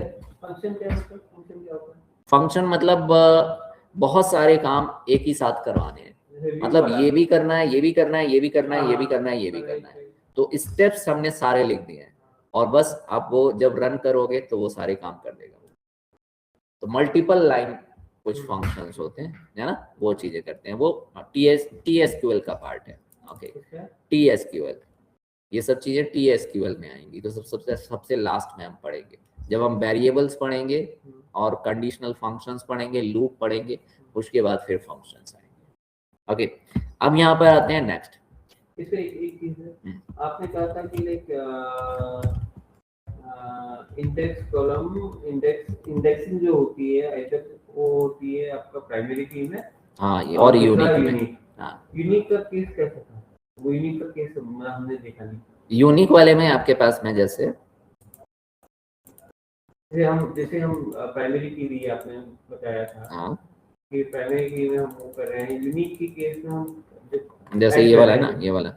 फंक्शन मतलब बहुत सारे काम एक ही साथ करवाने हैं, मतलब ये भी करना है, ये भी करना है, ये भी करना है, ये भी करना है, ये भी करना है, तो स्टेप्स हमने सारे लिख दिए हैं और बस आप वो जब रन करोगे तो वो सारे काम कर देगा। तो मल्टीपल लाइन कुछ फंक्शंस होते हैं, है ना, वो चीजें करते हैं, वो TSQL का पार्ट है। ओके, TSQL ये सब चीजें TSQL में आएंगी। तो सबसे लास्ट में हम पढ़ेंगे जब हम वेरिएबल्स पढ़ेंगे और कंडीशनल फंक्शंस पढ़ेंगे, लूप पढ़ेंगे, उसके बाद फिर फंक्शंस आएंगे। ओके, अब यहाँ पर आते हैं नेक्स्ट। इसमें एक चीज है, आपने कहा था कि लाइक इंडेक्स कॉलम इंडेक्सिंग जो होती है आइदर वो होती है आपका प्राइमरी की में, हाँ, ये और यूनिक में। हाँ, यूनिक का केस कैसा था? वो यूनिक का केस हमने देखा नहीं। यूनिक वाले में आपके पास में जैसे हम प्राइमरी की दी आपने बताया था। हाँ, कि प्राइमरी की में हम वो कर रहे हैं, यूनिक की केस में हम जैसे ये वाला है ना, ये वाला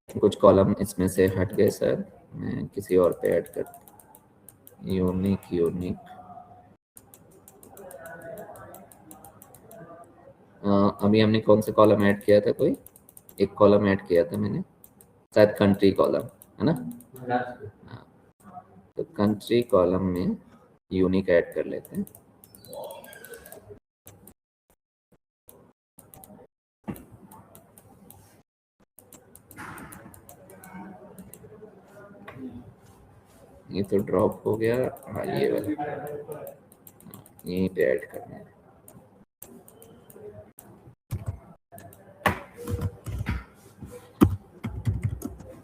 कुछ कॉलम इसमें से हट गए सर, मैं किसी और पे ऐड कर यूनिक अभी हमने कौन सा कॉलम ऐड किया था? कोई एक कॉलम ऐड किया था मैंने, शायद कंट्री कॉलम है ना। हाँ, तो कंट्री कॉलम में यूनिक ऐड कर लेते हैं। ये तो ड्रॉप हो गया। हाँ, ये वाला यहीं पे ऐड करना है।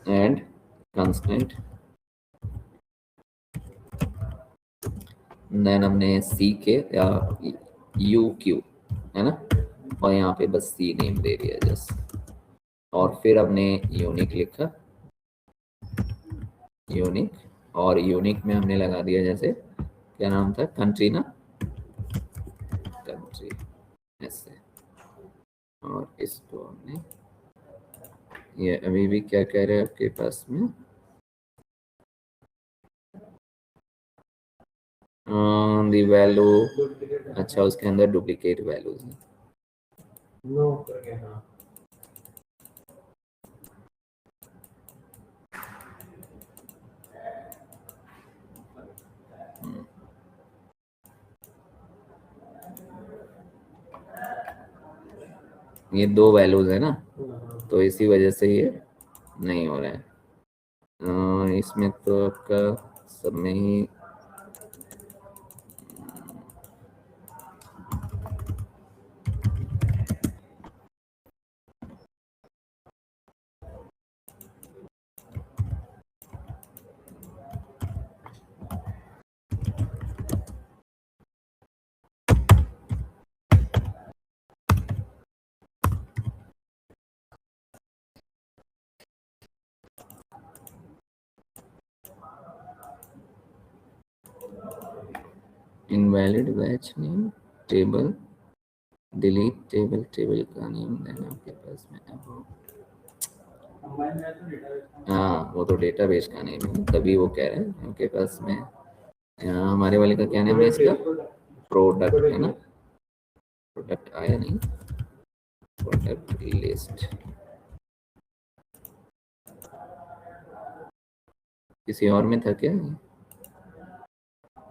एंड कंस्टेंट, देन हमने सी के या यू क्यू है ना, और यहाँ पे बस सी नेम दे दिया जस्ट, और फिर हमने यूनिक लिखा, यूनिक, और यूनिक में हमने लगा दिया जैसे क्या नाम था, कंट्री ना, कंट्री ऐसे, और इसको हमने ये अभी भी क्या कह रहे हैं आपके पास में, दी वैल्यू, अच्छा उसके अंदर डुप्लीकेट वैल्यूज है। नो करके हाँ, ये दो वैल्यूज है ना, तो इसी वजह से ये नहीं हो रहा है। इसमें तो आपका सब में ही invalid batch name table, delete table का नेम देना आपके पास में। हाँ, वो तो डेटाबेस का नेम है, तभी वो कह रहे हैं आपके पास में। हमारे वाले का क्या नेम है इसका, प्रोडक्ट है ना, प्रोडक्ट आया नहीं, प्रोडक्ट लिस्ट, किसी और में था क्या?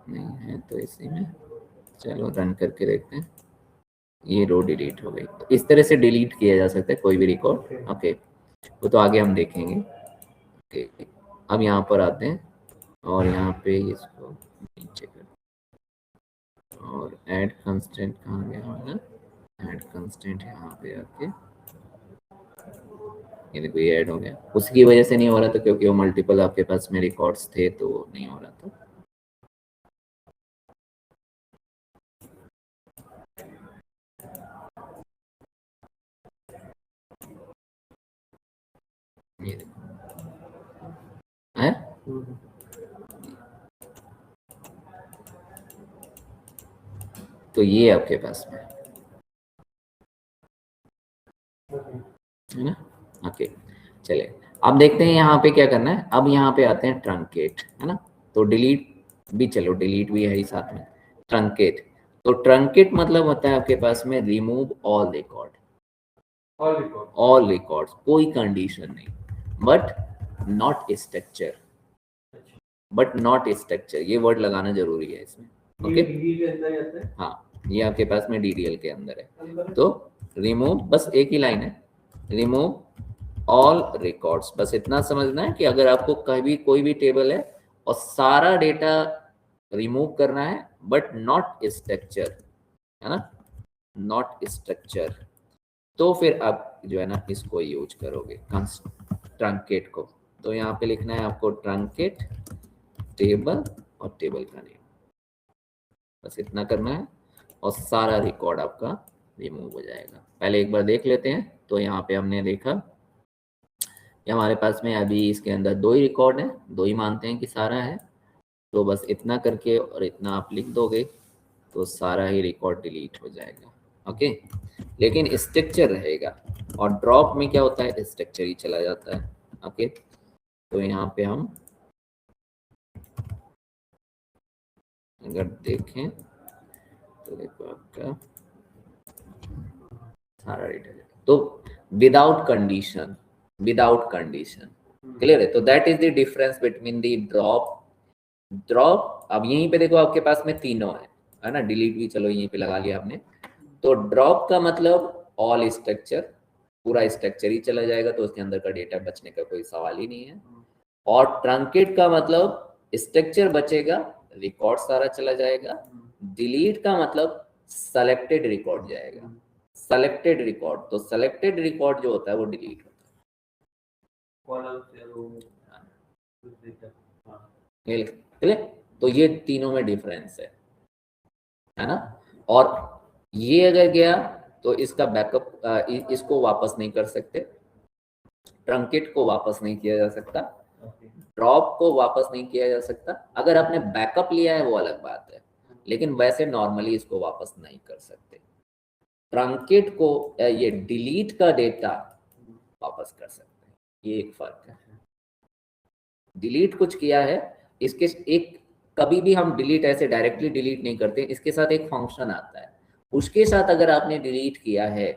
नहीं है तो इसी में, चलो रन करके देखते हैं। ये रो डिलीट हो गई। तो इस तरह से डिलीट किया जा सकता है कोई भी रिकॉर्ड। ओके, वो तो आगे हम देखेंगे। ओके, अब यहाँ पर आते हैं और यहाँ पे इसको नीचे कर, और ऐड कंस्टेंट कहाँ गया है ना, ऐड कंस्टेंट यहाँ पे आके ये देखो ये ऐड हो गया। उसकी वजह से नहीं हो रहा था क्योंकि वो मल्टीपल आपके पास में रिकॉर्ड्स थे तो नहीं हो रहा था। ये देखो है, तो ये आपके पास में है ना। ओके, चलिए अब देखते हैं यहाँ पे क्या करना है। अब यहाँ पे आते हैं ट्रंकेट है ना, तो डिलीट भी, चलो डिलीट भी है ही साथ में, ट्रंकेट। तो ट्रंकेट मतलब होता है आपके पास में remove all record, all records, कोई कंडीशन नहीं, but not structure, but not structure, ये वर्ड लगाना जरूरी है इसमें। ओके, हाँ ये आपके पास में DDL के अंदर है। तो रिमूव, बस एक ही लाइन है, रिमूव ऑल रिकॉर्ड्स। बस इतना समझना है कि अगर आपको कभी कोई भी टेबल है और सारा डेटा रिमूव करना है बट नॉट स्ट्रक्चर, है ना, नॉट स्ट्रक्चर, तो फिर आप जो है ना इसको यूज करोगे ट्रंकेट को। तो यहाँ पे लिखना है आपको ट्रंकेट टेबल और टेबल का नेम, बस इतना करना है और सारा रिकॉर्ड आपका रिमूव हो जाएगा। पहले एक बार देख लेते हैं। तो यहाँ पे हमने देखा कि हमारे पास में अभी इसके अंदर 2 ही रिकॉर्ड है, 2 ही मानते हैं कि सारा है। तो बस इतना करके और इतना आप लिख दोगे तो सारा ही रिकॉर्ड डिलीट हो जाएगा। ओके, लेकिन स्ट्रक्चर रहेगा। और ड्रॉप में क्या होता है, स्ट्रक्चर ही चला जाता है। ओके, तो यहाँ पे हम अगर देखें तो देखो आपका सारा डेटा, तो without condition, without condition, clear है। तो that is the difference between the drop. अब यहीं पे देखो आपके पास में तीनों है ना, डिलीट भी चलो यहीं पे लगा लिया आपने। तो ड्रॉप का मतलब ऑल स्ट्रक्चर, पूरा स्ट्रक्चर ही चला जाएगा, तो उसके अंदर का डेटा बचने का कोई सवाल ही नहीं है। और ट्रंकेट का मतलब स्ट्रक्चर बचेगा, रिकॉर्ड सारा चला जाएगा। डिलीट का मतलब सेलेक्टेड रिकॉर्ड जाएगा, सेलेक्टेड रिकॉर्ड। तो सेलेक्टेड रिकॉर्ड जो होता है वो डिलीट होता है। तो ये तीनों में डिफरेंस है ना। और ये अगर गया तो इसका बैकअप, इसको वापस नहीं कर सकते, ट्रंकेट को वापस नहीं किया जा सकता, ड्रॉप को वापस नहीं किया जा सकता। अगर आपने बैकअप लिया है वो अलग बात है, लेकिन वैसे नॉर्मली इसको वापस नहीं कर सकते। ट्रंकेट को ये डिलीट का डेटा वापस कर सकते हैं, ये एक फर्क है। डिलीट कुछ किया है, इसके एक कभी भी हम डिलीट ऐसे डायरेक्टली डिलीट नहीं करते, इसके साथ एक फंक्शन आता है, उसके साथ अगर आपने डिलीट किया है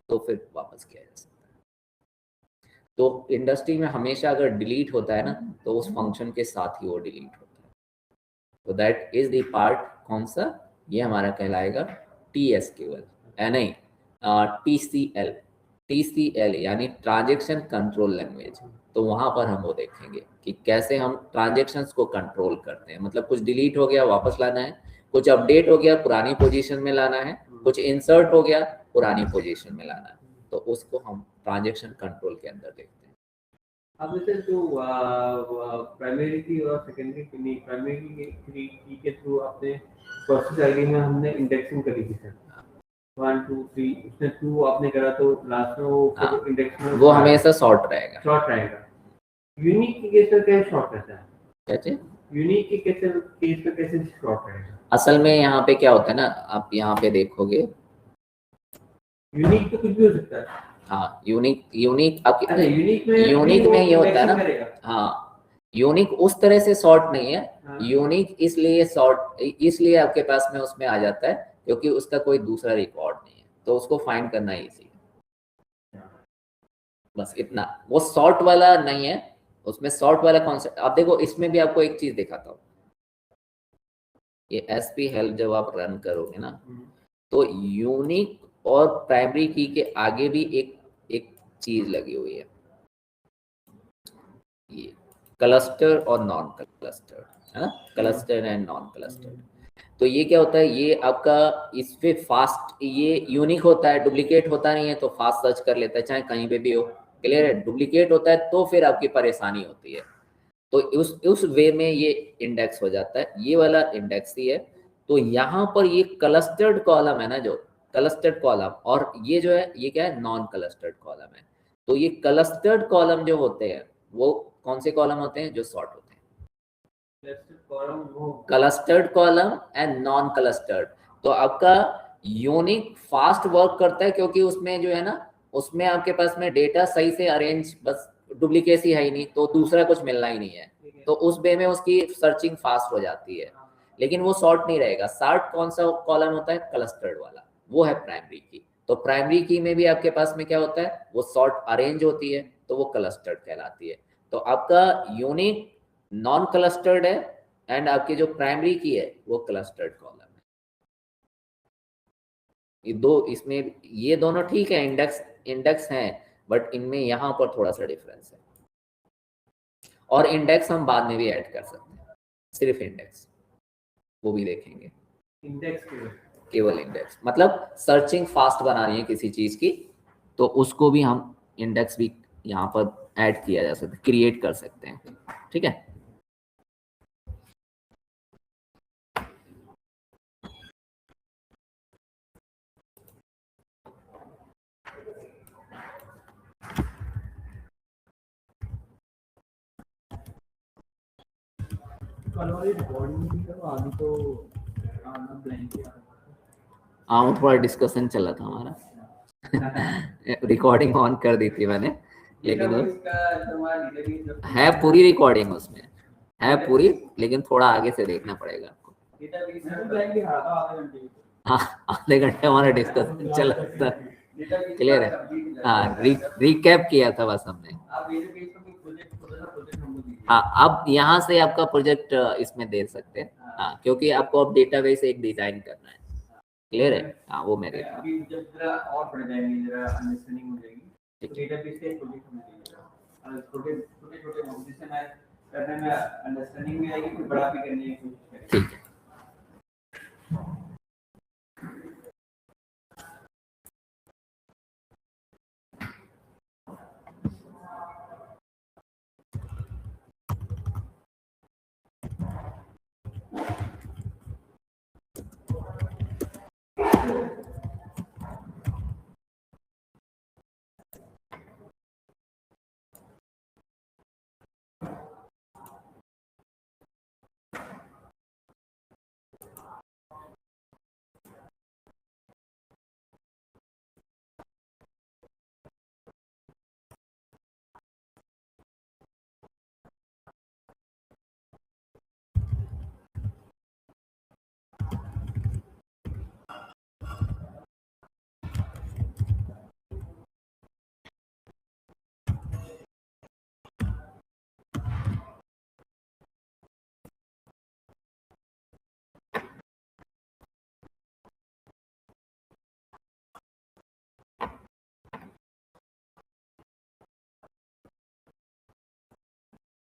तो फिर वापस किया जा सकता है। तो इंडस्ट्री में हमेशा अगर डिलीट होता है ना तो उस फंक्शन के साथ ही वो डिलीट होता है। तो दैट इज द पार्ट, कौन सा, ये हमारा कहलाएगा TSQL, नहीं TCL, TCL यानी ट्रांजैक्शन कंट्रोल लैंग्वेज। तो वहां पर हम वो देखेंगे कि कैसे हम ट्रांजैक्शंस को कंट्रोल करते हैं। मतलब कुछ डिलीट हो गया वापस लाना है, कुछ अपडेट हो गया पुरानी पोजीशन में लाना है, कुछ इंसर्ट हो गया पुरानी पोजीशन में लाना है, तो उसको हम ट्रांजैक्शन कंट्रोल के अंदर देखते हैं। अब जैसे जो प्राइमरी की और सेकेंडरी की नहीं, प्राइमरी की के थ्रू आपने प्रोसेस आईडी में हमने इंडेक्सिंग करी थी सर, 1 2 3 उसमें 2 आपने करा, तो लास्ट में वो इंडेक्स में वो हमेशा शॉर्ट रहेगा, शॉर्ट रहेगा। यूनिक के केस में क्या शॉर्ट रहता है, कैसे यूनिक के केस में कैसे शॉर्ट रहेगा? असल में यहाँ पे क्या होता है ना, आप यहाँ पे देखोगे, यूनिक तो कुछ भी हो सकता है। हाँ, यूनिक आपके, अच्छा, यूनिक में ये होता है ना, हाँ, यूनिक उस तरह से शॉर्ट नहीं है। हाँ। यूनिक इसलिए शॉर्ट इसलिए आपके पास में उसमें आ जाता है क्योंकि उसका कोई दूसरा रिकॉर्ड नहीं है, तो उसको फाइंड करना इजी है, बस इतना। वो शॉर्ट वाला नहीं है, उसमें शॉर्ट वाला कॉन्सेप्ट आप देखो। इसमें भी आपको एक चीज दिखाता हूँ, ये SP हेल्प जब आप रन करोगे ना, तो यूनिक और प्राइमरी की के आगे भी एक चीज लगी हुई है, ये क्लस्टर और नॉन क्लस्टर, है ना, क्लस्टर एंड नॉन क्लस्टर। तो ये क्या होता है, ये आपका इस पे फास्ट, ये यूनिक होता है, डुप्लीकेट होता नहीं है, तो फास्ट सर्च कर लेता है चाहे कहीं पे भी हो, क्लियर है। डुप्लीकेट होता है तो फिर आपकी परेशानी होती है, तो उस वे में ये इंडेक्स हो जाता है, ये वाला इंडेक्स ही है। तो यहाँ पर ये क्लस्टर्ड कॉलम है ना, जो क्लस्टर्ड कॉलम, और ये जो है ये क्या है, नॉन क्लस्टर्ड कॉलम है। तो ये क्लस्टर्ड कॉलम जो होते हैं वो कौन से कॉलम होते हैं, जो सॉर्ट होते हैं, clustered column and non clustered. तो आपका यूनिक फास्ट वर्क करता है क्योंकि उसमें जो है ना, उसमें आपके पास में डेटा सही से अरेंज, बस डुप्लीकेसी है ही नहीं, तो दूसरा कुछ मिलना ही नहीं है, तो उस वे में उसकी सर्चिंग फास्ट हो जाती है। लेकिन वो शॉर्ट नहीं रहेगा। शॉर्ट कौन सा कॉलम होता है, क्लस्टर्ड वाला, वो है प्राइमरी की। तो प्राइमरी की में भी आपके पास में क्या होता है, वो शॉर्ट अरेंज होती है, तो वो क्लस्टर्ड कहलाती है। तो आपका यूनिक नॉन क्लस्टर्ड है एंड आपकी जो प्राइमरी की है वो क्लस्टर्ड कॉलम है। ये दो, इसमें ये दोनों ठीक है, इंडेक्स इंडेक्स हैं, बट इनमें यहाँ पर थोड़ा सा डिफरेंस है। और इंडेक्स हम बाद में भी ऐड कर सकते हैं, सिर्फ इंडेक्स, वो भी देखेंगे। इंडेक्स केवल इंडेक्स, मतलब सर्चिंग फास्ट बनानी है किसी चीज की, तो उसको भी हम इंडेक्स भी यहाँ पर ऐड किया जा सकता है, क्रिएट कर सकते हैं। ठीक है, हाँ थोड़ा डिस्कशन चला था हमारा रिकॉर्डिंग ऑन कर दी थी मैंने, लेकिन है पूरी रिकॉर्डिंग उसमें है पूरी, लेकिन थोड़ा आगे से देखना पड़ेगा आपको। हाँ आधे घंटे हमारा डिस्कशन चला था, क्लियर है। हाँ रिकैप किया था बस हमने। हाँ अब यहाँ से आपका प्रोजेक्ट इसमें दे सकते हैं, हाँ क्योंकि आपको अब डेटाबेस एक डिजाइन करना है, क्लियर है। हाँ वो मैं देख रहा हूँ। जब जरा और बढ़ जाएंगे, जरा अंडरस्टैंडिंग हो जाएगी, तो डेटाबेस से प्रोजेक्ट हमें देगा, छोटे छोटे जिससे मैं करने में अंडरस्टैंडिंग भी आएगी, फिर बड़ा भी करने की कोशिश करेंगे। ठीक है।